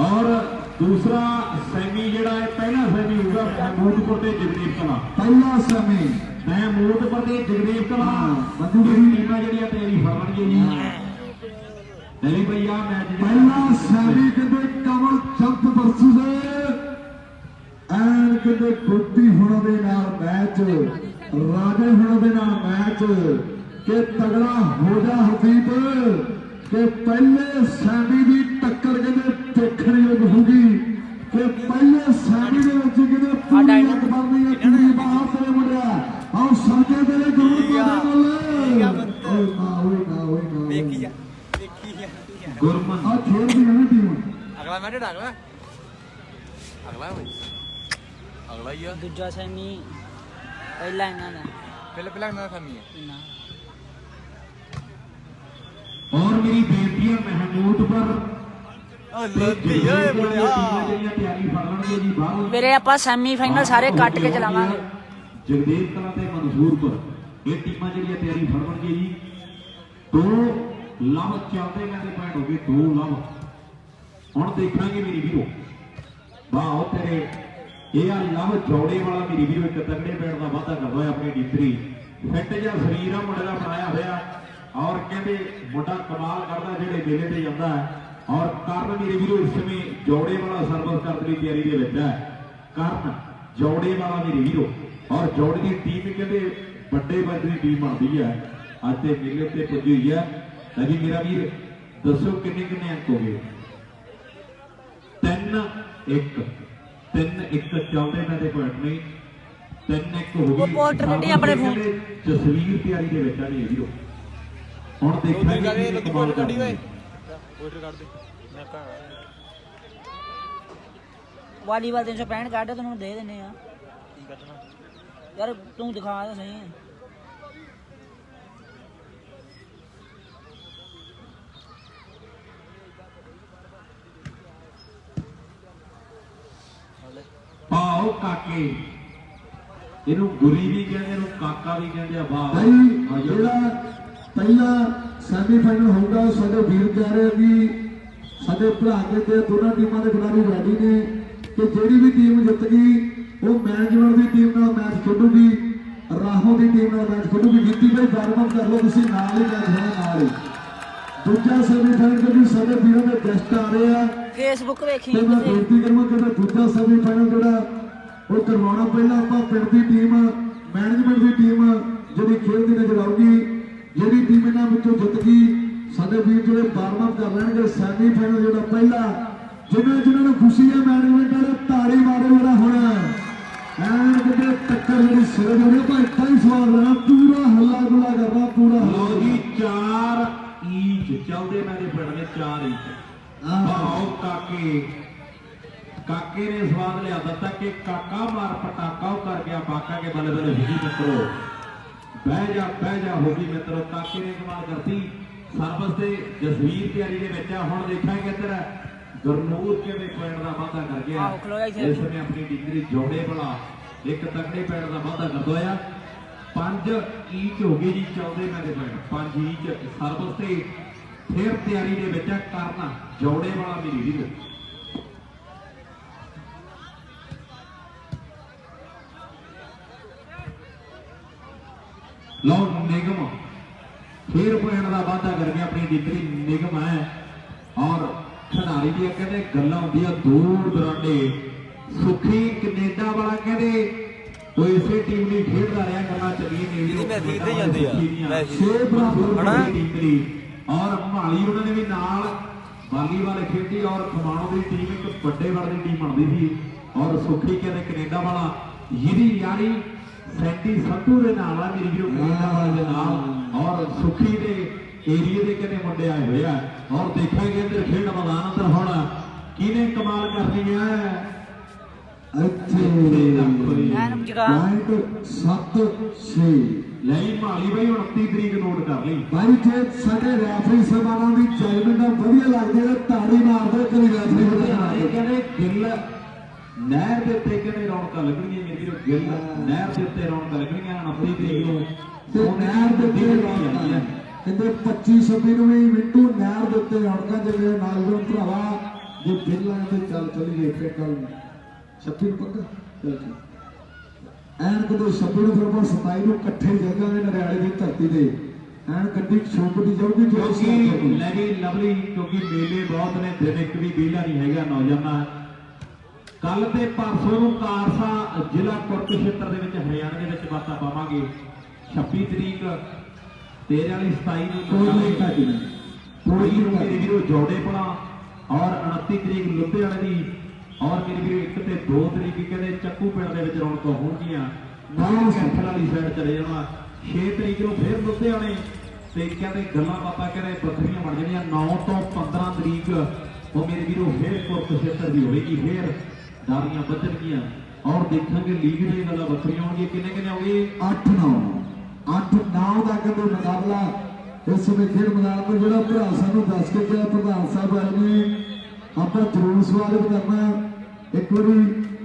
ਔਰ ਦੂਸਰਾ ਸੈਮੀ ਜਿਹੜਾ ਹੈ ਪਹਿਲਾ ਸੈਮੀ ਹੋਊਗਾ ਮਹਿਮੂਦਪੁਰ ਤੇ ਜਗਦੀਪ ਕਲਾਂ ਪਹਿਲਾ ਸੈਮੀ ਮਹਿਮੂਦਪੁਰ ਤੇ ਜਗਦੀਪ ਕਲਾਂ ਬੰਦੂ ਦੀ ਟੀਮਾਂ ਜਿਹੜੀਆਂ ਤਿਆਰੀ ਫੜਨਗੇ ਜੀ ਨਹੀਂ ਭਈਆ ਮੈਚ ਪਹਿਲਾ ਸੈਮੀ ਕਹਿੰਦੇ ਕਮਲ ਚੰਪ ਵਰਸਸ ਐਨ ਕਹਿੰਦੇ ਗੋਪੀ ਹੁਣਾਂ ਦੇ ਨਾਲ ਮੈਚ ਰਾਜੇ ਹੁਣਾਂ ਦੇ ਨਾਲ ਮੈਚ ਕਿ ਤਗੜਾ ਹੋ ਜਾ ਹਰਦੀਪ ਕਿ ਪਹਿਲੇ ਸੈਮੀ ਦੀ ਟੱਕਰ ਕਹਿੰਦੇ ਦੇਖਣ ਯੋਗ ਹੋਊਗੀ ਕਿ ਪਹਿਲੇ ਸੈਮੀ ਦੇ ਵਿੱਚ ਕਹਿੰਦੇ ਪੂਰੀ ਇੱਕ ਬਣਦੀ ਹੈ ਪੂਰੀ ਬਾਹਰ ਤੇਰੇ ਮੁੰਡਿਆ ਆਓ ਸਰਕੇ ਤੇਰੇ ਜ਼ਰੂਰ ਪਾਉਂਦੇ ਵੇਖੀ ਜਾ ਗੁਰਮਨ ਆ ਖੇਡ ਦੀ ਹੈ ਟੀਮ ਅਗਲਾ ਮੈਚ ਅਗਲਾ ਹੀ ਆ ਦੂਜਾ ਸੈਮੀ ਪਹਿਲਾ ਇਹਨਾਂ ਦਾ ਪਹਿਲਾ ਇਹਨਾਂ ਦਾ ਸੈਮੀ ਹੈ ਔਰ ਮੇਰੀ ਬੇਨਤੀ ਹੈ ਮਹਿਮੂਦਪੁਰ ਲੱਦੀ ਓਏ ਬੜਿਆ ਤਿਆਰੀ ਫੜਨਗੇ ਜੀ ਬਾਹਰ ਵੀਰੇ ਆਪਾਂ ਸੈਮੀ ਫਾਈਨਲ ਸਾਰੇ ਕੱਟ ਕੇ ਚਲਾਵਾਂਗੇ ਜਗਦੀਪ ਕਲਾਂ ਤੇ ਮਨਸੂਰਪੁਰ ਇਹ ਟੀਮਾਂ ਜਿਹੜੀਆਂ ਤਿਆਰੀ ਫੜਨਗੇ ਜੀ 2 ਲਵ ਚੱਲਦੇ ਮੈਂ ਤੇ ਪੁਆਇੰਟ ਹੋ ਗਏ 2 ਲਵ ਹੁਣ ਦੇਖਾਂਗੇ ਮੇਰੀ ਵੀਰੋ ਵਾਹ ਤੇਰੇ ਇਹ ਆ ਲਵ ਜੋੜੇ ਵਾਲਾ ਮੇਰੀ ਵੀਰੋ ਇੱਕ ਤਗੜੇ ਪੈਣ ਦਾ ਵਾਅਦਾ ਕਰਦਾ ਹੈ ਆਪਣੀ ਡੀਤਰੀ ਫਿੱਟ ਜਿਹਾ ਸਰੀਰ ਆ ਮੁੰਡੇ ਦਾ ਬਣਾਇਆ ਹੋਇਆ ਔਰ ਕਹਿੰਦੇ ਮੁੰਡਾ ਕਮਾਲ ਕਰਦਾ ਜਿਹੜੇ ਮੇਲੇ ਤੇ ਜਾਂਦਾ ਹੈ ਔਰ ਕਰਨ ਮੇਰੇ ਵੀਰੋ ਇਸ ਸਮੇਂ ਜੋੜੇ ਵਾਲਾ ਸਰਵਿਸ ਕਰਨ ਦੀ ਤਿਆਰੀ ਦੇ ਵਿੱਚ ਹੈ ਕਰਨ ਜੋੜੇ ਵਾਲਾ ਮੇਰੇ ਵੀਰੋ ਔਰ ਜੋੜੇ ਦੀ ਟੀਮ ਕਹਿੰਦੇ ਵੱਡੇ ਵੱਡੀ ਟੀਮ ਬਣਦੀ ਹੈ ਅੱਜ ਤੇ ਮੇਲੇ ਤੇ ਪੁੱਜੀ ਹੋਈ ਹੈ ਅਜੀ ਮੇਰਾ ਵੀਰ ਦੱਸੋ ਕਿੰਨੇ ਅੰਕ ਹੋ ਗਏ 3-1 ਚੱਲਦੇ ਮੈਂ ਤੇ ਪੁਆਇੰਟ ਨਹੀਂ 3-1 ਹੋ ਗਈ ਉਹ ਪੋਸਟਰ ਕੱਢੀ ਆਪਣੇ ਫੋਨ ਜਸਵੀਰ ਤਿਆਰੀ ਦੇ ਵਿੱਚ ਆ ਜੀ ਵੀਰੋ ਹੁਣ ਦੇਖਾਂਗੇ ਲੋਕੀ ਬੋਲ ਕੱਢੀ ਓਏ ਬੋਲ ਕੱਢ ਦੇ ਮੈਂ ਕਹਾਂ ਵਾਲੀਬਾਲ 365 ਕੱਢ ਤੈਨੂੰ ਦੇ ਦਿੰਨੇ ਆ ਕੀ ਕੱਢਣਾ ਯਾਰ ਤੂੰ ਦਿਖਾ ਤਾਂ ਸਹੀ ਪਾਓ ਕਾਕੇ ਇਹਨੂੰ ਗੁਰੀ ਵੀ ਕਹਿੰਦੇ ਇਹਨੂੰ ਕਾਕਾ ਵੀ ਕਹਿੰਦੇ ਆ ਵਾਹ ਭਾਈ ਜਿਹੜਾ ਪਹਿਲਾ ਸੈਮੀਫਾਈਨਲ ਹੋਊਗਾ ਸਾਡੇ ਵੀਰ ਕਹਿ ਰਹੇ ਕਿ ਸਾਡੇ ਭਰਾ ਕੇ ਤੇ ਦੋਨਾਂ ਟੀਮਾਂ ਦੇ ਖਿਡਾਰੀ ਰੈਡੀ ਨੇ ਕਿ ਜਿਹੜੀ ਵੀ ਟੀਮ ਜਿੱਤ ਗਈ ਉਹ ਮੈਨੇਜਮੈਂਟ ਦੀ ਟੀਮ ਨਾਲ ਮੈਚ ਖੇਡੂਗੀ ਰਾਹੋਂ ਦੀ ਟੀਮ ਨਾਲ ਮੈਚ ਖੇਡੂਗੀ ਜਿੱਤੀ ਭਾਈ ਵਾਰਮ ਅਪ ਕਰ ਲਓ ਤੁਸੀਂ ਨਾਲ ਹੀ ਮੈਚ ਹੋਣਾ ਨਾਲ ਹੀ ਦੂਜਾ ਸੈਮੀਫਾਈਨਲ ਵੀ ਸਾਡੇ ਵੀਰਾਂ ਦੇ ਗੈਸਟ ਆ ਰਹੇ ਆ ਫੇਸਬੁੱਕ ਵੇਖੀ ਤੇ ਮੈਂ ਬੇਨਤੀ ਕਰਾਂ ਕਿ ਦੂਜਾ ਸੈਮੀਫਾਈਨਲ ਜਿਹੜਾ ਉਹ ਕਰਵਾਉਣਾ ਪਹਿਲਾਂ ਆਪਾਂ ਪਿੰਡ ਦੀ ਟੀਮ ਮੈਨੇਜਮੈਂਟ ਦੀ ਟੀਮ ਜਿਹੜੀ ਖੇਡਦੀ ਨਜ਼ਰ ਆਊਗੀ ਜਿਹੜੀ ਟੀਮ ਇਹਨਾਂ ਵਿੱਚੋਂ ਜਿੱਤ ਗਈ ਸਾਡੇ ਵੀਰ ਜਿਹੜੇ ਵਾਰਮ ਅਪ ਕਰ ਲੈਣਗੇ ਸੈਮੀਫਾਈਨਲ ਜਿਹੜਾ ਪਹਿਲਾ ਜਿਨ੍ਹਾਂ ਨੂੰ ਖੁਸ਼ੀ ਹੈ ਮੈਨੇਜਮੈਂਟ ਵਾਲੇ ਤਾੜੀ ਮਾਰੋ ਜਿਹੜਾ ਹੋਣਾ ਐਨ ਕਿਤੇ ਟੱਕਰ ਜਿਹੜੀ ਸਿਰ ਦੇ ਭਾਈ ਤਾਂ ਹੀ ਸਵਾਲ ਲੈਣਾ ਪੂਰਾ ਹੱਲਾ ਗੁੱਲਾ ਕਰਨਾ ਪੂਰਾ ਲਓ ਜੀ 4 ਇੰਚ ਚੱਲਦੇ ਮੇਰੇ ਪਿੰਡ ਦੇ 4 ਇੰਚ ਆਓ ਕਾਕੇ ਨੇ ਸਵਾਦ ਲਿਆ ਦਿੱਤਾ ਕਿ ਕਾਕਾ ਮਾਰ ਪਟਾਕਾ ਉਹ ਕਰ ਗਿਆ ਬਾਕਾ ਕੇ ਬੱਲੇ ਬੱਲੇ ਜੀ ਮਿੱਤਰੋ ਬਹਿ ਜਾ ਹੋ ਗਈ ਮਿੱਤਰੋ ਕਾਕੇ ਨੇ ਕਮਾਲ ਕਰਤੀ ਸਰਵਿਸ ਤੇ ਜਸਵੀਰ ਤਿਆਰੀ ਦੇ ਵਿੱਚ ਆ ਹੁਣ ਦੇਖਾਂਗੇ ਇੱਧਰ ਗੁਰਨੂਰ ਕਿਵੇਂ ਪੁਆਇੰਟ ਦਾ ਵਾਅਦਾ ਕਰ ਗਿਆ ਇਸ ਨੇ ਆਪਣੀ ਡਿਗਰੀ ਜੋੜੇ ਬਣਾ ਇੱਕ ਤਕੜੇ ਪੁਆਇੰਟ ਦਾ ਵਾਅਦਾ ਕਰਦਾ ਆ 5 ਇੰਚ ਹੋ ਗਈ ਜੀ ਚੱਲਦੇ ਮੇਰੇ ਪੁਆਇੰਟ 5 ਇੰਚ ਸਰਵਿਸ ਤੇ ਫਿਰ ਤਿਆਰੀ ਦੇ ਵਿੱਚ ਕਰਨਾ ਜੋੜੇ ਵਾਲਾ ਮੇਰੀ ਵੀਰ ਲਓ ਨਿਗਮ ਫਿਰ ਪੁਆਇੰਟ ਦਾ ਵਾਅਦਾ ਕਰ ਗਿਆ ਆਪਣੀ ਡਿਗਰੀ ਨਿਗਮ ਹੈ ਔਰ ਖਿਡਾਰੀ ਦੀਆਂ ਕਹਿੰਦੇ ਗੱਲਾਂ ਹੁੰਦੀਆਂ ਦੂਰ ਦਰਾਡੇ ਸੁਖੀ ਕੈਨੇਡਾ ਵਾਲਾ ਕਹਿੰਦੇ ਉਹ ਇਸੇ ਟੀਮ ਦੀ ਖੇਡਦਾ ਰਿਹਾ ਗੱਲਾਂ ਚੱਲੀਆਂ ਨੇ ਮੈਸੇਜ ਤੇ ਜਾਂਦੇ ਆ 6 ਬਰਾਬਰ ਹਣਾ ਔਰ ਮਾਲੀ ਉਹਨਾਂ ਨੇ ਵੀ ਨਾਲ ਵਾਲੀਬਾਲ ਖੇਡੀ ਔਰ ਖਮਾਣੋ ਦੀ ਟੀਮ ਇੱਕ ਵੱਡੇ ਵੱਡ ਦੀ ਟੀਮ ਬਣਦੀ ਸੀ ਔਰ ਸੁਖੀ ਕਹਿੰਦੇ ਕੈਨੇਡਾ ਵਾਲਾ ਜਿਹਦੀ ਯਾਰੀ ਸੈਂਟੀ ਸੰਧੂ ਦੇ ਨਾਲ ਆ ਮੇਰੀ ਵੀਰੋ ਕੈਨੇਡਾ ਵਾਲੇ ਦੇ ਨਾਲ ਔਰ ਸੁਖੀ ਦੇ ਏਰੀਏ ਦੇ ਕਹਿੰਦੇ ਮੁੰਡੇ ਆਏ ਹੋਏ ਆ ਔਰ ਦੇਖਾਂਗੇ ਇੱਧਰ ਖੇਡ ਮੈਦਾਨ ਅੰਦਰ ਹੁਣ ਕਿਹਨੇ ਕਮਾਲ ਕਰਨੀ ਹੈ ਇੱਥੇ ਪੁਆਇੰਟ 7-6 ਲਈ ਮਾਲੀ ਬਾਈ 29 ਤਰੀਕ ਨੋਟ ਕਰ ਲਈ ਭਾਈ ਜੇ ਸਾਡੇ ਰੈਫਰੀ ਸਾਹਿਬਾਨਾਂ ਦੀ ਜਜਮੈਂਟ ਵਧੀਆ ਲੱਗਦੀ ਹੈ ਤਾੜੀ ਮਾਰਦੇ ਕਰੀ ਰੈਫਰੀ ਇਹ ਕਹਿੰਦੇ ਗਿੱਲ ਨਹਿਰ ਦੇ ਉੱਤੇ ਕਹਿੰਦੇ ਰੌਣਕਾਂ ਲੱਗਣਗੀਆਂ ਮੇਰੇ ਵੀਰੋ ਗਿੱਲ ਨਹਿਰ ਦੇ ਉੱਤੇ ਰੌਣਕਾਂ ਲੱਗਣਗੀਆਂ 29 ਤਰੀਕ ਨੂੰ ਤੇ ਨਹਿਰ ਦੇ ਉੱਤੇ ਰੌਣਕਾਂ ਕਹਿੰਦੇ 25-26 ਨੂੰ ਵੀ ਮਿੰਟੂ ਨਹਿਰ ਦੇ ਉੱਤੇ ਰੌਣਕਾਂ ਜਿਹੜੇ ਨਾਲਗੋਂ ਭਰਾਵਾ ਜੇ ਬਿੱਲਾਂ ਤੇ ਚੱਲ ਚਲੀਏ ਫੇਰ ਕੱਲ 26 ਨੂੰ ਪੱਕਾ ਚੱਲ ਜੀ ਐਨ ਕਦੋਂ 26 ਨੂੰ ਫਿਰ ਆਪਾਂ 27 ਨੂੰ ਇਕੱਠੇ ਜਾਵਾਂਗੇ ਨਰਿਆਲੇ ਦੀ ਧਰਤੀ ਤੇ ਐਨ ਗੱਡੀ ਛੋਟੀ ਜਾਊਗੀ ਕਿਉਂਕਿ ਲੈਵੀ ਲਵਲੀ ਕਿਉਂਕਿ ਮੇਲੇ ਬਹੁਤ ਨੇ ਦਿਨ ਇੱਕ ਵੀ ਵਿਹਲਾ ਨਹੀਂ ਹੈਗਾ ਨੌਜਵਾਨਾਂ ਕੱਲ ਤੇ ਪਰਸੋਂ ਨੂੰ ਕਾਰਸਾ ਜ਼ਿਲ੍ਹਾ ਕੁਰਕਸ਼ੇਤਰ ਦੇ ਵਿੱਚ ਹਰਿਆਣਾ ਦੇ ਵਿੱਚ ਬਾਤਾਂ ਪਾਵਾਂਗੇ 26 ਤਰੀਕ ਤੇਰੇ ਵਾਲੀ 27 ਨੂੰ ਕੋਈ ਮੇਰੇ ਵੀਰੋ ਜੋੜੇ ਪੜਾ ਔਰ 29 ਤਰੀਕ ਲੁਧਿਆਣੇ ਦੀ ਔਰ ਮੇਰੇ ਵੀਰੋ 1 ਤੇ 2 ਤਰੀਕ ਕਹਿੰਦੇ ਚੱਕੂ ਪਿੰਡ ਦੇ ਵਿੱਚ ਰੌਣਕਾਂ ਹੋਣਗੀਆਂ ਨਾਲ ਕੈਂਥਲ ਵਾਲੀ ਸਾਈਡ ਚਲੇ ਜਾਣਾ 6 ਤਰੀਕ ਨੂੰ ਫਿਰ ਲੁਧਿਆਣੇ ਤੇ ਕਹਿੰਦੇ ਗੱਲਾਂ ਬਾਤਾਂ ਕਹਿੰਦੇ ਬੱਕਰੀਆਂ ਬਣ ਜਾਣੀਆਂ 9 ਤੋਂ 15 ਤਰੀਕ ਉਹ ਮੇਰੇ ਵੀਰੋ ਫਿਰ ਕੁਰਕਸ਼ੇਤਰ ਦੀ ਹੋਏਗੀ ਫਿਰ ਦਾਰੀਆਂ ਵੱਜਣਗੀਆਂ ਔਰ ਦੇਖਾਂਗੇ ਲੀਗ ਦੀਆਂ ਗੱਲਾਂ ਵੱਖਰੀਆਂ ਹੋਣਗੀਆਂ ਕਿੰਨੇ ਹੋਣਗੇ 8-9 ਦਾ ਕਹਿੰਦੇ ਮੁਕਾਬਲਾ ਇਸ ਸਮੇਂ ਖੇਡ ਮੈਦਾਨ ਤੋਂ ਜਿਹੜਾ ਭਰਾ ਸਾਨੂੰ ਦੱਸ ਕੇ ਗਿਆ ਪ੍ਰਧਾਨ ਸਾਹਿਬ ਆਏ ਨੇ ਆਪਾਂ ਜ਼ਰੂਰ ਸਵਾਗਤ ਕਰਨਾ ਇੱਕ ਵਾਰੀ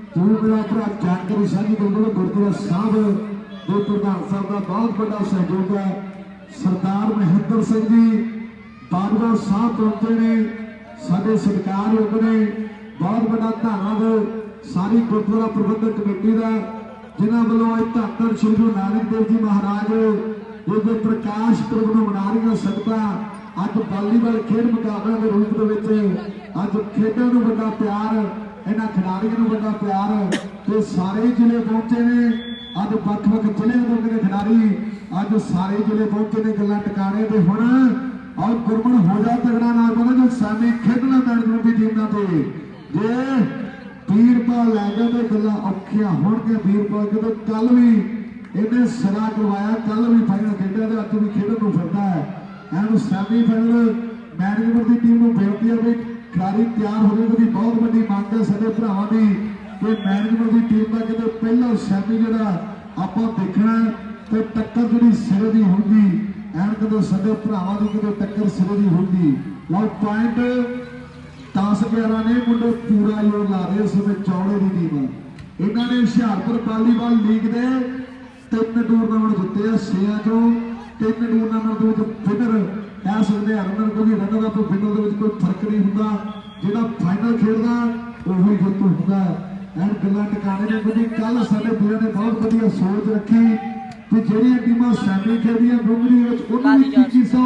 ਜ਼ਰੂਰ ਮੇਰਾ ਭਰਾ ਜਾਣਕਾਰੀ ਸਾਂਝੀ ਕਰਦਾ ਗੁਰਦੁਆਰਾ ਸਾਹਿਬ ਦੇ ਪ੍ਰਧਾਨ ਸਾਹਿਬ ਦਾ ਬਹੁਤ ਵੱਡਾ ਸਹਿਯੋਗ ਹੈ ਸਰਦਾਰ ਮਹਿੰਦਰ ਸਿੰਘ ਜੀ ਬਾਦਵਾਲ ਸਾਹਿਬ ਪਹੁੰਚੇ ਨੇ ਸਾਡੇ ਸਤਿਕਾਰਯੋਗ ਨੇ ਬਹੁਤ ਵੱਡਾ ਧੰਨਵਾਦ ਸਾਰੀ ਗੁਰਦੁਆਰਾ ਪ੍ਰਬੰਧਕ ਕਮੇਟੀ ਦਾ ਜਿਨ੍ਹਾਂ ਵੱਲੋਂ ਇਹ ਧੰਨ ਸ਼੍ਰੀ ਗੁਰੂ ਨਾਨਕ ਦੇਵ ਜੀ ਮਹਾਰਾਜ ਇਹਦੇ ਪ੍ਰਕਾਸ਼ ਪੁਰਬ ਨੂੰ ਮਨਾ ਰਹੀਆਂ ਸੰਗਤਾਂ ਅੱਜ ਵਾਲੀਬਾਲ ਖੇਡ ਮੁਕਾਬਲਿਆਂ ਦੇ ਰੂਪ ਦੇ ਵਿੱਚ ਅੱਜ ਖੇਡਾਂ ਨੂੰ ਵੱਡਾ ਪਿਆਰ ਇਹਨਾਂ ਖਿਡਾਰੀਆਂ ਨੂੰ ਵੱਡਾ ਪਿਆਰ ਤੇ ਸਾਰੇ ਜ਼ਿਲ੍ਹੇ ਪਹੁੰਚੇ ਨੇ ਅੱਜ ਵੱਖ-ਵੱਖ ਜ਼ਿਲ੍ਹਿਆਂ ਦੇ ਖਿਡਾਰੀ ਅੱਜ ਸਾਰੇ ਜ਼ਿਲ੍ਹੇ ਪਹੁੰਚੇ ਨੇ ਗੱਲਾਂ ਟਿਕਾਣੇ ਤੇ ਹੁਣ ਔਰ ਗੁਰਮਨ ਹੋ ਜਾ ਤਗੜਾ ਨਾਲ ਬੋਲੋ ਜੋ ਸਾਮੀ ਖੇਡਣਾ ਮੈਨੇਜਮੈਂਟ ਦੀ ਟੀਮ ਨਾਲ ਤੇ ਜੇ ਵੀਰਪਾਲ ਲੈ ਗਏ ਤੇ ਗੱਲਾਂ ਔਖੀਆਂ ਹੋਣਗੀਆਂ ਵੀਰਪਾਲ ਕਿਉਂਕਿ ਕੱਲ ਵੀ ਇਹਨੇ ਸਿਰਾ ਕਰਵਾਇਆ ਕੱਲ ਵੀ ਫਾਈਨਲ ਖੇਡਿਆ ਤੇ ਅੱਜ ਵੀ ਖੇਡਣ ਨੂੰ ਫਿਰਦਾ ਹੈ and semifinal management the team ਨੂੰ ਬੇਨਤੀ ਹੈ ਵੀ ਖਿਡਾਰੀ ਤਿਆਰ ਹੋ ਜਾਣ। ਦੀ ਬਹੁਤ ਵੱਡੀ ਮੰਗ ਹੈ ਸਾਡੇ ਭਰਾਵਾਂ ਦੀ ਕਿ ਮੈਨੇਜਮੈਂਟ ਦੀ ਟੀਮ ਦਾ ਕਿਤੇ ਪਹਿਲਾ ਸੈਮੀ ਜਿਹੜਾ ਆਪਾਂ ਦੇਖਣਾ ਤੇ ਟੱਕਰ ਜਿਹੜੀ ਸਿਰੇ ਦੀ ਹੋਊਗੀ ਐਂਡ ਕਦੇ ਸਾਡੇ ਭਰਾਵਾਂ ਦੀ ਕਿਤੇ ਟੱਕਰ ਸਿਰੇ ਦੀ ਹੋਊਗੀ। ਲਓ ਪੁਆਇੰਟ 10-11 ਨੇ ਮੁੰਡੇ ਪੂਰਾ ਜੋਰ ਲਾ ਰਹੇ ਇਸ ਵਿੱਚ ਚੌੜੇ ਦੀ ਟੀਮ। ਇਹਨਾਂ ਨੇ ਹੁਸ਼ਿਆਰਪੁਰ ਵਾਲੀਬਾਲ ਲੀਗ ਦੇ 3 ਟੂਰਨਾਮੈਂਟ ਜਿੱਤੇ ਆ 6 ਚੋਂ 3 ਟੂਰਨਾਮੈਂਟ ਦੇ ਵਿੱਚ ਵਿਨਰ ਕਹਿ ਸਕਦੇ ਆ। ਰਨਰ ਕੋਈ ਰਨਰ ਅਪ ਵਿਨਰ ਦੇ ਵਿੱਚ ਕੋਈ ਫਰਕ ਨਹੀਂ ਹੁੰਦਾ, ਜਿਹੜਾ ਫਾਈਨਲ ਖੇਡਦਾ ਉਹੀ ਜਿੱਤੂ ਹੁੰਦਾ। ਐਂਡ ਗੱਲਾਂ ਟਿਕਾਣੇ ਨੇ ਕਿਉਂਕਿ ਕੱਲ ਸਾਡੇ ਵੀਰਾਂ ਨੇ ਬਹੁਤ ਵਧੀਆ ਸੋਚ ਰੱਖੀ ਕਿ ਜਿਹੜੀਆਂ ਟੀਮਾਂ ਸੈਮੀ ਖੇਡੀਆਂ ਗੁੰਮੜੀ ਵਿੱਚ ਉਹਨਾਂ ਨੂੰ 2100,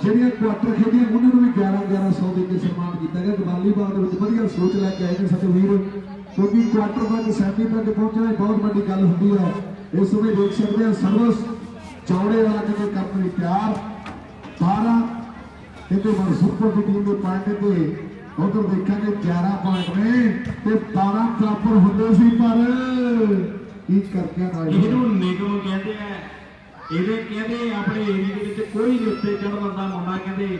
ਜਿਹੜੀਆਂ ਕੁਆਟਰ ਖੇਡੀਆਂ ਉਹਨਾਂ ਨੂੰ ਵੀ 1100 ਦੇ ਕੇ ਸਨਮਾਨ ਕੀਤਾ ਗਿਆ। ਵਾਲੀਬਾਲ ਦੇ ਵਿੱਚ ਵਧੀਆ ਸੋਚ ਲੈ ਕੇ ਆਏ ਨੇ ਸਾਡੇ ਵੀਰ, ਕਿਉਂਕਿ ਕੁਆਟਰ ਤੱਕ ਸੈਮੀ ਤੱਕ ਪਹੁੰਚਣਾ ਬਹੁਤ ਵੱਡੀ ਗੱਲ ਹੁੰਦੀ ਹੈ। ਇਸ ਸਮੇਂ ਦੇਖ ਸਕਦੇ ਆ ਸਰਵਿਸ ਚੌੜੇ ਵਾਲਾ ਕਿਤੇ ਕਰਨ ਲਈ ਤਿਆਰ 12 ਕਿਤੇ ਸੁਪਰ ਦੀ ਟੀਮ ਦੇ ਪੁਆਇੰਟ ਤੇ ਉਧਰ ਦੇਖਾਂਗੇ 11 ਪੁਆਇੰਟ ਨੇ ਤੇ 12 ਬਰਾਬਰ ਹੁੰਦੇ ਸੀ ਪਰ ਕੀ ਕਰਕੇ ਨਾਲ ਇਹਨੂੰ ਨਿਗਮ ਕਹਿੰਦੇ ਆ। ਇਹਦੇ ਕਹਿੰਦੇ ਆਪਣੇ ਏਰੀਏ ਦੇ ਵਿੱਚ ਕੋਈ ਨਹੀਂ ਉੱਤੇ ਚੜ੍ਹਨ ਦਿੰਦਾ ਮੁੰਡਾ, ਕਹਿੰਦੇ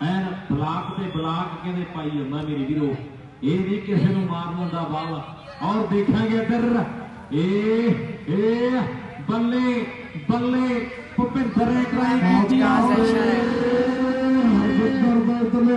ਐਨ ਬਲਾਕ ਤੇ ਬਲਾਕ ਕਹਿੰਦੇ ਪਾਈ ਜਾਂਦਾ ਮੇਰੇ ਵੀਰੋ। ਇਹ ਨਹੀਂ ਕਿਸੇ ਨੂੰ ਮਾਰਨ ਦਿੰਦਾ ਬਾਲ। ਔਰ ਦੇਖਾਂਗੇ ਇੱਧਰ ਇਹ ਬੱਲੇ ਬੱਲੇ ਭੁਪਿੰਦਰ ਨੇ ਟਰਾਈ ਕੀਤੀ ਆ। ਬੱਲੇ ਬੱਲੇ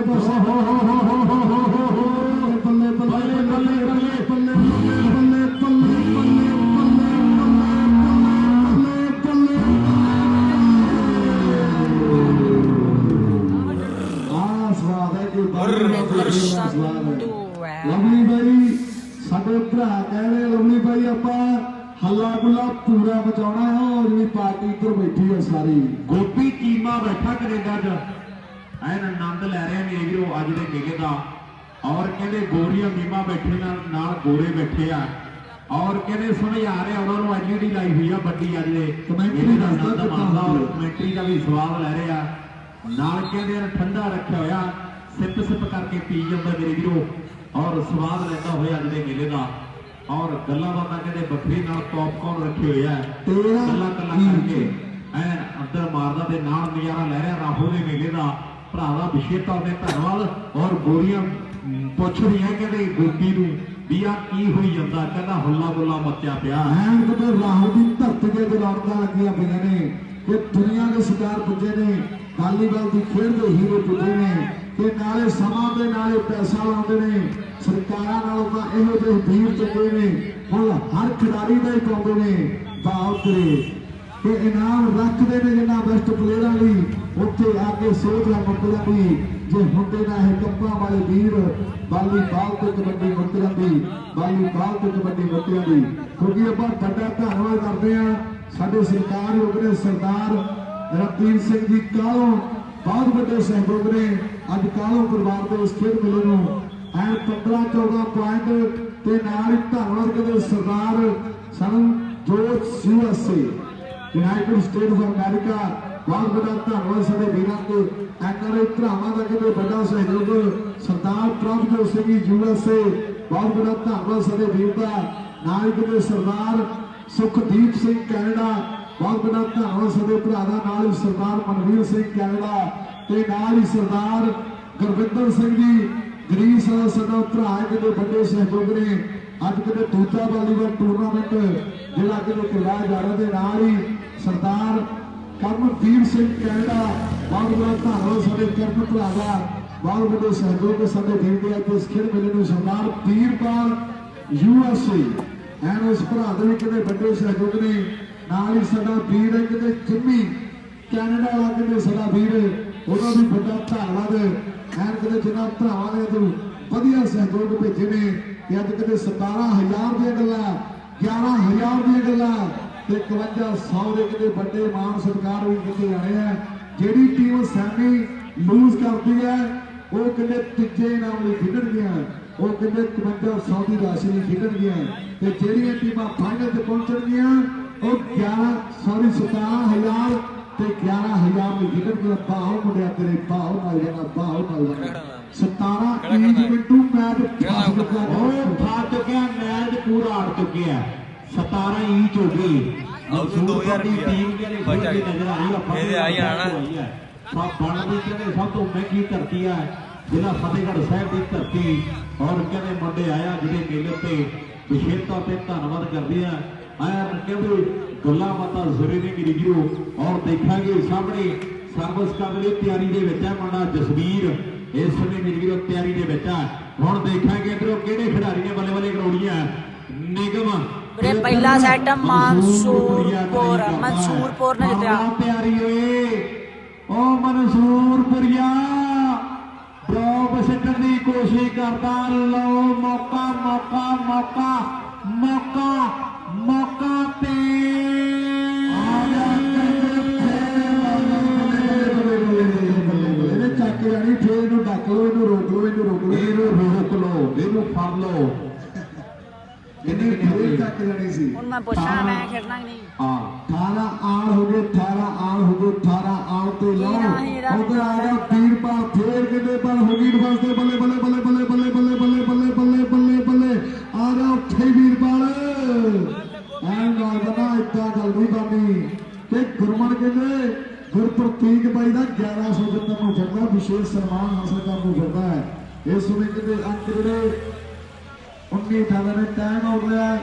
ਲਵਲੀ ਬਾਈ ਸਾਡੇ ਭਰਾ ਕਹਿੰਦੇ ਲਵਲੀ ਬਾਈ ਆਪਾਂ ਹੱਲਾ ਗੁੱਲਾ ਪੂਰਾ ਮਚਾਉਣਾ ਹੈ। ਉਹ ਜਿਹੜੀ ਪਾਰਟੀ ਇੱਧਰ ਬੈਠੀ ਹੈ ਸਾਰੀ ਗੋਪੀ ਚੀਮਾ ਬੈਠਾ ਕੈਨੇਡਾ 'ਚ ਐਨ ਆਨੰਦ ਲੈ ਰਿਹਾ ਮੇਰੇ ਵੀਰੋ ਅੱਜ ਦੇ ਮੇਲੇ ਦਾ। ਔਰ ਕਹਿੰਦੇ ਗੋਰੀਆਂ ਮੀਮਾ ਬੈਠੇ ਨਾਲ ਗੋਰੇ ਬੈਠੇ ਆ ਔਰ ਕਹਿੰਦੇ ਸਮਝਾ ਰਿਹਾ ਉਹਨਾਂ ਨੂੰ ਐਲਈਡੀ ਲਾਈ ਹੋਈ ਆ ਵੱਡੀ ਅੱਜ ਦੇ ਕਮੈਂਟਰੀ ਦਾ ਕਮੈਂਟਰੀ ਦਾ ਵੀ ਸਵਾਦ ਲੈ ਰਿਹਾ ਨਾਲ। ਕਹਿੰਦੇ ਠੰਡਾ ਰੱਖਿਆ ਹੋਇਆ ਸਿਪ ਸਿਪ ਕਰਕੇ ਪੀ ਜਾਂਦਾ ਮੇਰੇ ਵੀਰੋ ਔਰ ਸਵਾਦ ਲੈਂਦਾ ਹੋਇਆ ਅੱਜ ਦੇ ਮੇਲੇ ਦਾ। ਔਰ ਗੱਲਾਂ ਬਾਤਾਂ ਕਹਿੰਦੇ ਬੱਕਰੀ ਨਾਲ ਪੌਪਕੌਰਨ ਰੱਖੇ ਹੋਏ ਆ ਕੱਲਾ ਕੱਲਾ ਕਰਕੇ ਐਨ ਅੰਦਰ ਮਾਰਦਾ ਤੇ ਨਾਲ ਨਜ਼ਾਰਾ ਲੈ ਰਿਹਾ ਰਾਹੋਂ ਦੇ ਮੇਲੇ ਦਾ। ਭਰਾ ਦਾ ਵਿਸ਼ੇਸ਼ ਤੌਰ ਤੇ ਧੰਨਵਾਦ। ਔਰ ਗੋਰੀਆਂ ਪੁੱਛਦੀਆਂ ਕਹਿੰਦੇ ਗੋਪੀ ਨੂੰ ਵੀ ਆ ਕੀ ਹੋਈ ਜਾਂਦਾ, ਕਹਿੰਦਾ ਹੁੱਲਾ ਗੁੱਲਾ ਮੱਚਿਆ ਪਿਆ ਐਨ ਕਦੇ ਰਾਹੋਂ ਦੀ ਧਰਤੀ ਦੇ ਰੌਣਕਾਂ ਲੱਗੀਆਂ ਪਈਆਂ ਨੇ ਕਿ ਦੁਨੀਆ ਦੇ ਸ਼ਿਕਾਰ ਪੁੱਜੇ ਨੇ, ਵਾਲੀਬਾਲ ਦੀ ਖੇਡ ਦੇ ਹੀਰੋ ਪੁੱਜੇ ਨੇ ਕਿ ਨਾਲੇ ਸਮਾਂ ਦੇ ਨਾਲੇ ਪੈਸਾ ਲਾਉਂਦੇ ਨੇ। ਸਰਕਾਰਾਂ ਨਾਲੋਂ ਤਾਂ ਇਹੋ ਜਿਹੇ ਵੀਰ ਚੁੱਕੇ ਨੇ ਹੁਣ ਹਰ ਖਿਡਾਰੀ ਦਾ ਹੀ ਪਾਉਂਦੇ ਨੇ ਭਾਵ ਕਰੇ ਕਿ ਇਨਾਮ ਰੱਖਦੇ ਨੇ ਜਿੰਨਾ ਬੈਸਟ ਪਲੇਅਰਾਂ ਲਈ। ਉੱਥੇ ਆ ਕੇ ਸੋਚ ਆ ਮੁੱਕਦਾ ਵੀ ਜੇ ਹੁੰਦੇ ਨਾ ਇਹ ਕੱਪਾਂ ਵਾਲੇ ਵੀਰ ਵਾਲੀਬਾਲ ਤੇ ਕਬੱਡੀ ਮੁੱਕਰਾਂ ਦੀ, ਵਾਲੀਬਾਲ ਤੇ ਕਬੱਡੀ ਮੁੱਕਰਾਂ ਦੀ। ਕਿਉਂਕਿ ਆਪਾਂ ਵੱਡਾ ਧੰਨਵਾਦ ਕਰਦੇ ਆ ਸਾਡੇ ਸਰਕਾਰ ਯੋਗ ਨੇ ਸਰਦਾਰ ਰਣਜੀਤ ਸਿੰਘ ਜੀ ਕਾਲੋਂ ਬਹੁਤ ਵੱਡੇ ਸਹਿਯੋਗ ਨੇ ਅੱਜ ਕਾਲੋਂ ਪਰਿਵਾਰ ਦੇ ਇਸ ਖੇਡ ਮੇਲੇ ਨੂੰ ਐਨ 15-14 ਪੁਆਇੰਟ ਤੇ ਨਾਲ ਹੀ ਧੰਨਵਾਦ ਕਰਦੇ ਸਰਦਾਰ ਸਾਨੂੰ George USA United States of America. ਬਹੁਤ ਵੱਡਾ ਧੰਨਵਾਦ ਸਾਡੇ ਵੀਰਾਂ ਦੇ ਐਨਆਰਆਈ ਭਰਾਵਾਂ ਦਾ ਕਿਤੇ ਵੱਡਾ ਸਹਿਯੋਗ ਸਰਦਾਰ ਪ੍ਰਭਜੋਤ ਸਿੰਘ ਜੀ USA। ਬਹੁਤ ਵੱਡਾ ਧੰਨਵਾਦ ਸਾਡੇ ਵੀਰ ਦਾ ਨਾਲ ਹੀ ਕਿਤੇ ਸਰਦਾਰ ਸੁਖਦੀਪ ਸਿੰਘ ਕੈਨੇਡਾ। ਬਹੁਤ ਵੱਡਾ ਧੰਨਵਾਦ ਸਾਡੇ ਭਰਾ ਦਾ ਨਾਲ ਹੀ ਸਰਦਾਰ ਮਨਵੀਰ ਸਿੰਘ ਕੈਨੇਡਾ ਤੇ ਨਾਲ ਹੀ ਸਰਦਾਰ ਗੁਰਵਿੰਦਰ ਸਿੰਘ ਜੀ ਗਰੀਸ ਸਾਡਾ ਭਰਾ ਕਿਤੇ ਵੱਡੇ ਸਹਿਯੋਗ ਨੇ। ਅੱਜ ਕਿਤੇ ਦੂਜਾ ਵਾਲੀਬਾਲ ਟੂਰਨਾਮੈਂਟ ਜਿਹੜਾ ਕਿਤੇ ਕਰਵਾਇਆ ਜਾ ਰਿਹਾ ਤੇ ਨਾਲ ਹੀ ਸਰਦਾਰ ਕਰਮਵੀਰ ਸਿੰਘ ਕੈਨੇਡਾ। ਬਹੁਤ ਵੱਡਾ ਧੰਨਵਾਦ ਸਾਡੇ ਕਰਮ ਭਰਾ ਦਾ, ਬਹੁਤ ਵੱਡੇ ਸਹਿਯੋਗ ਸਾਡੇ ਵੀਰ ਦੇ ਅੱਜ ਇਸ ਖੇਡ ਮੇਲੇ ਨੂੰ ਸਰਦਾਰ ਵੀਰਪਾਲ USA ਐਨ ਉਸ ਭਰਾ ਦੇ ਵੀ ਕਿਤੇ ਵੱਡੇ ਸਹਿਯੋਗ ਨੇ। ਨਾਲ ਹੀ ਸਾਡਾ ਵੀਰ ਹੈ ਕਿਤੇ ਜਿੰਮੀ ਕੈਨੇਡਾ ਵਾਲਾ ਕਿਤੇ ਸਾਡਾ ਵੀਰ ਉਹਦਾ ਵੀ ਵੱਡਾ ਧੰਨਵਾਦ ਐਨ ਕਿਤੇ ਜਿਨ੍ਹਾਂ ਭਰਾਵਾਂ ਨੇ ਤੋਂ ਵਧੀਆ ਸਹਿਯੋਗ ਭੇਜੇ ਨੇ ਕਿ ਅੱਜ ਕਿਤੇ 17,000 ਦੀਆਂ ਗੱਲਾਂ 11,000 ਦੀਆਂ ਗੱਲਾਂ ਤੇ 5100 ਦੇ ਕਿਤੇ ਵੱਡੇ ਮਾਣ ਸਤਿਕਾਰ ਵੀ ਕਿਤੇ ਆਏ ਆ। ਜਿਹੜੀ ਟੀਮ ਸੈਮੀ ਲੂਜ਼ ਕਰਦੀ ਹੈ ਉਹ ਕਿਤੇ ਤੀਜੇ ਇਨਾਮ ਲਈ ਖੇਡਣਗੀਆਂ, ਉਹ ਕਿਤੇ 5100 ਦੀ ਰਾਸ਼ੀ ਲਈ ਖੇਡਣਗੀਆਂ ਤੇ ਜਿਹੜੀਆਂ ਟੀਮਾਂ ਫਾਈਨਲ ਤੇ ਪਹੁੰਚਣਗੀਆਂ ਉਹ 17,000 ਤੇ 11,000 ਦੀ ਖੇਡਣਗੀਆਂ। ਬਾਹੋਂ ਮੁੰਡਿਆ ਤੇਰੇ ਬਾਹੋਂ ਨਾਲ ਜਾਣਾ, ਬਾਹੋਂ ਨਾਲ ਜਾਣਾ। 17 ਮਿੰਟੂ ਮੈਚ ਫਸ ਚੁੱਕਿਆ, ਮੈਚ ਪੂਰਾ ਅੜ ਚੁੱਕਿਆ। 17 ਇੰਚ ਹੋ ਗਈ। 2000 ਟੀਮ ਜਿਹੜੀ ਨਜ਼ਰ ਆ ਰਹੀ ਹੈ ਇਹਦੇ ਆਈ ਆਣਾ ਸਭ ਬਣਦੀ ਕਹਿੰਦੇ ਸਭ ਤੋਂ ਮਹਿੰਗੀ ਧਰਤੀ ਹੈ ਜ਼ਿਲ੍ਹਾ ਫਤਿਹਗੜ੍ਹ ਸਾਹਿਬ ਦੀ ਧਰਤੀ। ਔਰ ਕਹਿੰਦੇ ਮੁੰਡੇ ਆਇਆ ਜਿਹੜੇ ਮੇਲੇ ਤੇ ਵਿਸ਼ੇਸ਼ ਤੌਰ ਤੇ ਧੰਨਵਾਦ ਕਰਦੇ ਆ। ਐਨ ਕਹਿੰਦੇ ਗੱਲਾਂ ਬਾਤਾਂ ਜ਼ਰੇ ਨੇ ਮੇਰੀ ਵੀਰੋ। ਔਰ ਦੇਖਾਂਗੇ ਸਾਹਮਣੇ ਸਰਵਿਸ ਕਰਨ ਦੀ ਤਿਆਰੀ ਦੇ ਵਿੱਚ ਹੈ ਮੁੰਡਾ ਜਸਵੀਰ, ਇਸ ਸਮੇਂ ਮੇਰੀ ਵੀਰੋ ਤਿਆਰੀ ਦੇ ਵਿੱਚ ਹੈ। ਹੁਣ ਦੇਖਾਂਗੇ ਇਧਰੋਂ ਕਿਹੜੇ ਖਿਡਾਰੀ ਨੇ ਬੱਲੇ ਬੱਲੇ ਕਰਾਉਣੀਆਂ। ਨਿਗਮ ਵੀਰੇ ਪਹਿਲਾ ਸੈਟ ਮਨਸੂਰਪੁਰ ਨੇ ਜਿੱਤਿਆ। ਤਿਆਰੀ ਓਏ ਓ ਮਨਸੂਰਪੁਰੀਆ ਡ੍ਰੌਪ ਸਿੱਟਣ ਦੀ ਕੋਸ਼ਿਸ਼ ਕਰਦਾ। ਲਓ ਮੌਕਾ ਮੌਕਾ ਮੌਕਾ ਮੌਕਾ ਮੌਕਾ ਤੇ ਇਹਨੇ ਚੱਕ ਕੇ ਜਾਣੀ, ਫੇਰ ਇਹਨੂੰ ਡੱਕ ਲਓ, ਇਹਨੂੰ ਰੋਕ ਲਓ, ਇਹਨੂੰ ਰੋਕ ਲਓ, ਇਹਨੂੰ ਰੋਕ ਲਓ, ਇਹਨੂੰ ਫੜ ਲਓ। ਇਹਨੇ ਫੇਰ ਚੱਕ ਜਾਣੀ ਸੀ। ਹੁਣ ਮੈਂ ਪੁੱਛਣਾ ਮੈਂ ਖੇਡਣਾ ਕਿ ਨਹੀਂ। ਹਾਂ 18 ਆਲ ਹੋ ਗਏ, 18 ਆਲ ਹੋ ਗਏ, 18 ਆਲ ਤੇ ਲਓ। ਉਧਰ ਆ ਗਿਆ ਵੀਰਪਾਲ, ਫੇਰ ਕਿਤੇ ਪਰ ਹੋ ਗਈ ਡਿਫੈਂਸ ਦੇ ਬੱਲੇ ਬੱਲੇ ਬੱਲੇ ਬੱਲੇ ਬੱਲੇ ਬੱਲੇ ਬੱਲੇ ਬੱਲੇ ਬੱਲੇ ਬੱਲੇ ਬੱਲੇ ਆ ਗਿਆ ਉੱਥੇ ਵੀਰਪਾਲ। ਐਂ ਨਾਲ ਬਣਾ ਇੱਦਾਂ ਗੱਲ ਨਹੀਂ ਬਣਨੀ ਕਿ ਗੁਰਮਨ ਕਹਿੰਦੇ ਗੁਰਪ੍ਰਤੀਕ ਬਾਈ ਦਾ 1100 ਜਿੱਤਣ ਨੂੰ ਫਿਰਦਾ, ਵਿਸ਼ੇਸ਼ ਸਨਮਾਨ ਹਾਸਲ ਕਰਨ ਨੂੰ ਫਿਰਦਾ ਹੈ। ਇਸ ਸਮੇਂ ਕਹਿੰਦੇ ਅੰਕ ਜਿਹੜੇ 19-18 ਨੇ ਟਾਈਮ ਆਊਟ ਲਿਆ।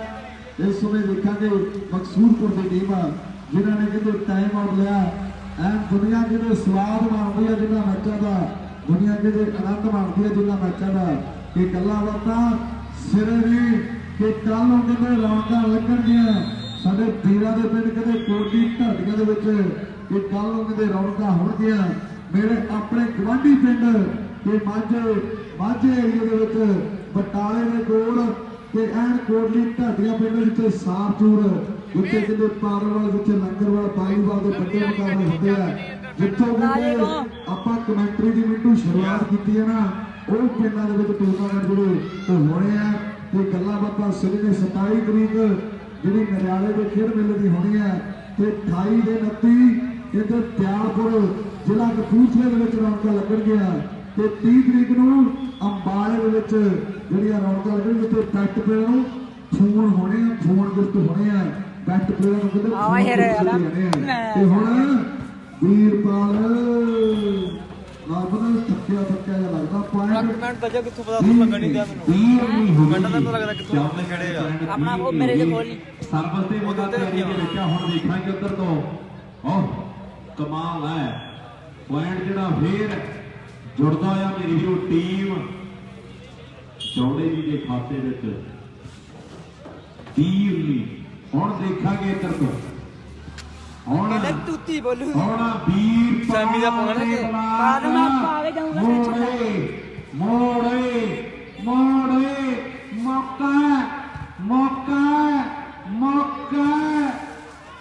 ਇਸ ਸਮੇਂ ਦੇਖਾਂਗੇ ਮਕਸੂਦਪੁਰ ਦੀ ਟੀਮ ਆ ਜਿਨ੍ਹਾਂ ਨੇ ਕਹਿੰਦੇ ਟਾਈਮ ਆਊਟ ਲਿਆ। ਐਨ ਦੁਨੀਆ ਜਿਹਦੇ ਸਵਾਦ ਮਾਣਦੀ ਹੈ ਜਿਨ੍ਹਾਂ ਮੈਚਾਂ ਦਾ, ਦੁਨੀਆ ਜਿਹਦੇ ਆਨੰਦ ਮਾਣਦੀ ਹੈ ਜਿਨ੍ਹਾਂ ਮੈਚਾਂ ਦਾ, ਕਿ ਗੱਲਾਂ ਬਾਤਾਂ ਸਿਰੇ ਨਹੀਂ ਕਿ ਕੱਲ ਨੂੰ ਕਹਿੰਦੇ ਰੌਣਕਾਂ ਲੱਗਣਗੀਆਂ ਸਾਡੇ ਵੀਰਾਂ ਦੇ ਪਿੰਡ ਕਹਿੰਦੇ ਕੋਟੀ ਢਾਡੀਆਂ ਦੇ ਵਿੱਚ, ਕਿ ਕੱਲ ਨੂੰ ਕਹਿੰਦੇ ਰੌਣਕਾਂ ਹੋਣਗੀਆਂ। ਮੇਰੇ ਆਪਣੇ ਗਵਾਂਢੀ ਪਿੰਡ ਕਿ ਮਾਝੇ ਏਰੀਏ ਦੇ ਵਿੱਚ ਬਟਾਲੇ ਦੇ ਕੋਲ ਤੇ ਐਨ ਕੋਟਲੀ ਢਾਡੀਆਂ ਪਿੰਡ ਵਿੱਚ ਸਾਫਚੂਰ ਜਿੱਥੇ ਕਹਿੰਦੇ ਪਾਰਵਾਲ ਜਿੱਥੇ ਲੰਗਰਵਾਲ ਬਾਈਵਾਲ ਦੇ ਵੱਡੇ ਮੁਕਾਬਲੇ ਹੁੰਦੇ ਆ, ਜਿੱਥੋਂ ਕਹਿੰਦੇ ਆਪਾਂ ਕਮੈਂਟਰੀ ਦੀ ਮਿੰਟੂ ਸ਼ੁਰੂਆਤ ਕੀਤੀ ਹੈ ਨਾ, ਉਹ ਪਿੰਡਾਂ ਦੇ ਵਿੱਚ ਟੂਰਨਾਮੈਂਟ ਜਿਹੜੇ ਹੋਣੇ ਆ। ਤੇ ਗੱਲਾਂ ਬਾਤਾਂ ਸਿਰੇ ਨੇ 27 ਤਰੀਕ ਜਿਹੜੀ ਨਰਿਆਲੇ ਦੇ ਖੇਡ ਮੇਲੇ ਦੀ ਹੋਣੀ ਹੈ ਤੇ 28 ਦੇ 29 ਕਹਿੰਦੇ ਦਿਆਲਪੁਰ ਜ਼ਿਲ੍ਹਾ ਕਪੂਰਥਲੇ ਦੇ ਵਿੱਚ ਰੌਣਕਾਂ ਲੱਗਣਗੀਆਂ ਤੇ 30 ਤਰੀਕ ਨੂੰ ਅੰਬਾਲੇ ਦੇ ਵਿੱਚ ਜਿਹੜੀਆਂ ਰੌਣਕਾਂ ਲੱਗਣਗੀਆਂ ਤੇ ਬੈਸਟ ਪਲੇਅਰ ਨੂੰ ਫੋਨ ਹੋਣੇ ਆ, ਫੋਨ ਗਿਫਟ ਹੋਣੇ ਆ ਬੈਸਟ ਪਲੇਅਰ ਨੂੰ ਕਹਿੰਦੇ ਤੇ ਹੁਣ ਵੀਰਪਾਲ ਨਾਲ ਥੱਕਿਆ ਜਿਹਾ ਲੱਗਦਾ ਪੁਆਇੰਟ ਵਜਾ ਕਿੱਥੋਂ ਪਤਾ ਲੱਗਣ ਨਹੀਂ ਦਿਆ ਮੈਨੂੰ ਮਿੰਟਾਂ ਦਾ ਪਤਾ ਲੱਗਦਾ ਕਿੱਥੋਂ ਖੜੇ ਆ ਆਪਣਾ ਉਹ ਮੇਰੇ ਦੇ ਕੋਲ ਨਹੀਂ ਸਰਵਿਸ ਦੇ ਮੁੱਦਾ ਤਿਆਰੀ ਦੇ ਵਿੱਚ ਹੁਣ ਦੇਖਾਂਗੇ ਉੱਧਰ ਤੋਂ ਓਹ ਕਮਾਲ ਹੈ ਪੁਆਇੰਟ ਜਿਹੜਾ ਫੇਰ ਜੁੜਦਾ ਆ ਮੇਰੀ ਵੀਰੋ ਟੀਮ ਚੌੜੇ ਜੀ ਦੇ ਖਾਤੇ ਵਿੱਚ 30 ਹੁਣ ਦੇਖਾਂਗੇ ਇੱਧਰ ਤੋਂ ਹੁਣ ਤੂਤੀ ਬੋਲੂ ਹੁਣ ਵੀਰ ਸੈਮੀ ਦਾ ਪਾਉਣਾ ਕਿ ਬਾਅਦ ਮੈਂ ਪਾਵੇ ਜਾਊਂਗਾ ਮੋੜੇ ਮੌਕਾ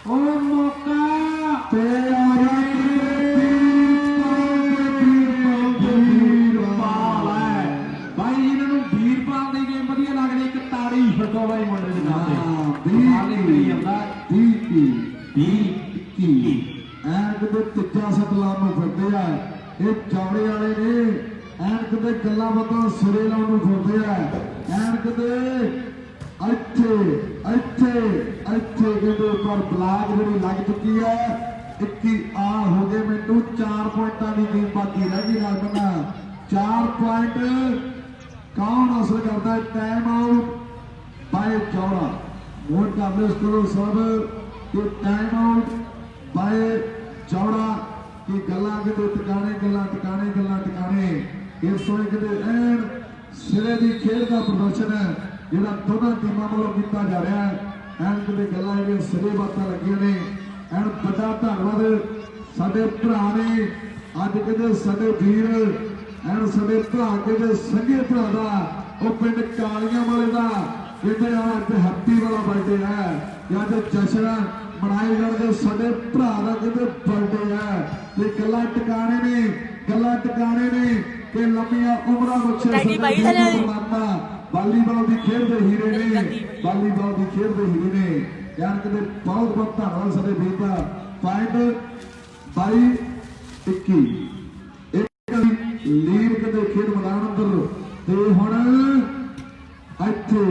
ਉਹ ਮੌਕਾ ਤੇ ਭਾਈ ਇਹਨਾਂ ਨੂੰ ਵੀਰਪਾਲ ਦੀ ਗੇਮ ਵਧੀਆ ਲੱਗਦੀ, ਇੱਕ ਤਾੜੀ ਛੱਡੋ ਬਾਈ ਮੁੰਡੇ ਦੇ ਨਾਮ ਤੇ ਐਨਕ ਦੇ ਤੀਜਾ ਸਤਲਾਮ ਨੂੰ ਫਿਰਦੇ ਆ ਇਹ ਚੌੜੇ ਵਾਲੇ ਨੇ। ਐਨਕ ਦੇ ਗੱਲਾਂ ਬਾਤਾਂ ਸਿਰੇ ਲਾਉਣ ਨੂੰ ਫਿਰਦੇ ਆ। ਐਨਕ ਦੇ ਇੱਥੇ ਕਹਿੰਦੇ ਉੱਪਰ ਬਲਾਕ ਜਿਹੜੀ ਲੱਗ ਚੁੱਕੀ ਹੈ। 21 ਆ ਹੋ ਗਏ ਮੈਨੂੰ 4 ਪੁਆਇੰਟਾਂ ਦੀ ਗੇਮ ਬਾਕੀ ਰਹਿ ਗਈ ਨਾਲ ਬੰਨਾ 4 ਪੁਆਇੰਟ ਕੌਣ ਹਾਸਲ ਕਰਦਾ ਹੈ? ਟਾਈਮ ਆਊਟ ਬਾਏ ਚੌੜਾ ਵੋਟ ਕਰ ਲਿਓ ਕਰੋ ਸਭ ਕਿ ਟਾਈਮ ਆਊਟ ਬਾਏ ਚੌੜਾ ਕਿ ਗੱਲਾਂ ਕਿਤੇ ਟਿਕਾਣੇ ਗੱਲਾਂ ਟਿਕਾਣੇ ਇਸ ਤੋਂ ਕਿਤੇ ਐਨ ਸਿਰੇ ਦੀ ਖੇਡ ਦਾ ਪ੍ਰਦਰਸ਼ਨ ਹੈ ਜਿਹੜਾ ਦੋਨਾਂ ਟੀਮਾਂ ਵੱਲੋਂ ਕੀਤਾ ਜਾ ਰਿਹਾ ਹੈ। ਐਨ ਕਿਤੇ ਗੱਲਾਂ ਜਿਹੜੀਆਂ ਸਿਰੇ ਬਾਤਾਂ ਲੱਗੀਆਂ ਨੇ। ਐਨ ਵੱਡਾ ਧੰਨਵਾਦ ਸਾਡੇ ਭਰਾ ਨੇ ਅੱਜ ਕਹਿੰਦੇ ਸਾਡੇ ਵੀਰ ਐਨ ਸਾਡੇ ਭਰਾ ਕਹਿੰਦੇ ਸੰਘੇ ਭਰਾ ਦਾ ਉਹ ਪਿੰਡ ਕਾਲੀਆਂ ਵਾਲੇ ਦਾ ਕਹਿੰਦੇ ਆ ਅੱਜ ਹੈਪੀ ਵਾਲਾ ਬਰਥਡੇ ਹੈ ਕਿ ਅੱਜ ਜਸ਼ਨ ਮਨਾਏ ਜਾਣਗੇ ਸਾਡੇ ਭਰਾ ਦਾ ਕਹਿੰਦੇ ਬਰਥਡੇ ਹੈ ਤੇ ਗੱਲਾਂ ਟਿਕਾਣੇ ਨੇ ਕਿ ਲੰਮੀਆਂ ਉਮਰਾਂ ਬਖਸ਼ੇ ਵਾਲੀਬਾਲ ਦੀ ਖੇਡ ਦੇ ਹੀਰੇ ਨੇ ਯਾਰ ਕਹਿੰਦੇ ਬਹੁਤ ਧੰਨਵਾਦ ਸਾਡੇ ਵੀਰ ਦਾ। ਪੁਆਇੰਟ 22-21 ਲੀਡ ਕਹਿੰਦੇ ਖੇਡ ਮੈਦਾਨ ਅੰਦਰ ਤੇ ਹੁਣ ਇੱਥੇ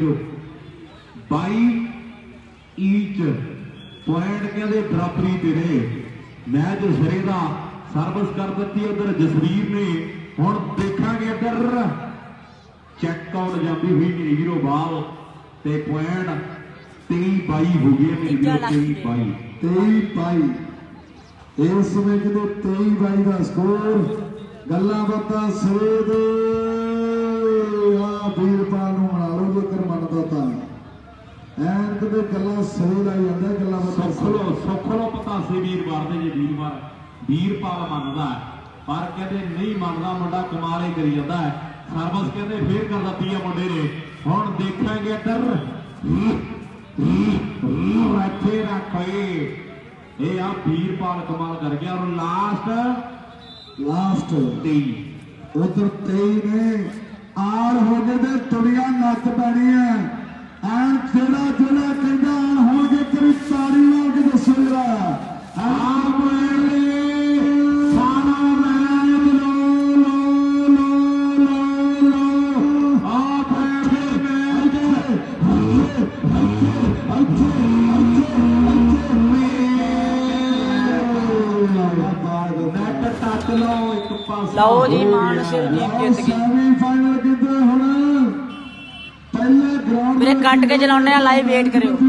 0 22 ਈਚ ਪੁਆਇੰਟ ਕਹਿੰਦੇ ਬਰਾਬਰੀ ਤੇ ਰਹੇ। ਮੈਚ ਸਿਰੇ ਦਾ ਸਰਵਿਸ ਕਰ ਦਿੱਤੀ ਉਧਰ ਜਸਵੀਰ ਨੇ। ਹੁਣ ਦੇਖਾਂਗੇ ਇੱਧਰ ਚੈੱਕ ਆਊਟ ਜਾਂਦੀ ਹੋਈ ਮੇਰੀ ਵੀਰੋ ਬਾਲ ਤੇ ਪੁਆਇੰਟ 23-22 ਹੋ ਗਏ ਮੇਰੀ ਵੀਰੋ 23-22 23-22 ਇਸ ਸਮੇਂ ਕਿਤੇ 23-22 ਦਾ ਸਕੋਰ। ਗੱਲਾਂ ਬਾਤਾਂ ਸਿਰੇ ਦੇ ਆ ਵੀਰਪਾਲ ਨੂੰ ਮਨਾ ਲਓ ਜੇਕਰ ਮੰਨਦਾ ਤਾਂ ਐਨ ਕਿਤੇ ਗੱਲਾਂ ਸਿਰੇ ਲਾਈ ਜਾਂਦਾ ਗੱਲਾਂ ਬਾਤਾਂ ਸੁਖਲੋ ਪਤਾ ਸੀ ਵੀਰਵਾਰ ਦੇ ਜੇ ਵੀਰਪਾਲ ਮੰਨਦਾ ਪਰ ਕਹਿੰਦੇ ਨਹੀਂ ਮੰਨਦਾ ਮੁੰਡਾ ਕਮਾਲ ਹੀ ਕਰੀ ਜਾਂਦਾ ਹੈ। ਸਰਵਿਸ ਕਹਿੰਦੇ ਫੇਰ ਕਰ ਦਿੱਤੀ ਆ ਮੁੰਡੇ ਨੇ। ਹੁਣ ਦੇਖਾਂਗੇ ਇੱਧਰ ਇੱਥੇ ਰੱਖੇ ਇਹ ਆ ਵੀਰਪਾਲ ਕਮਾਲ ਕਰ ਗਿਆ। ਔਰ ਲਾਸਟ 23 ਉਧਰ 23 ਨੇ ਆੜ ਹੋ ਗਏ ਤੇ ਦੁਨੀਆ ਨੱਚ ਪੈਣੀ ਹੈ। ਐਨ ਜਿਹੜਾ ਕਹਿੰਦਾ ਆਣ ਹੋਣਗੇ ਤੇਰੀ ਤਾੜੀ ਲਾ ਕੇ ਦੱਸੋ ਜਰਾ ਲਓ ਜੀ ਮਾਨਸਰ ਟੀਮ ਜਿੱਤ ਗਈ। ਸੈਮੀਫਾਈਨਲ ਕਿਤੇ ਹੁਣ ਪਹਿਲੇ ਗਰਾਊਂਡ ਵੀਰੇ ਕੱਟ ਕੇ ਚਲਾਉਣੇ ਆ ਲਾਈਵ ਵੇਟ ਕਰਿਓ।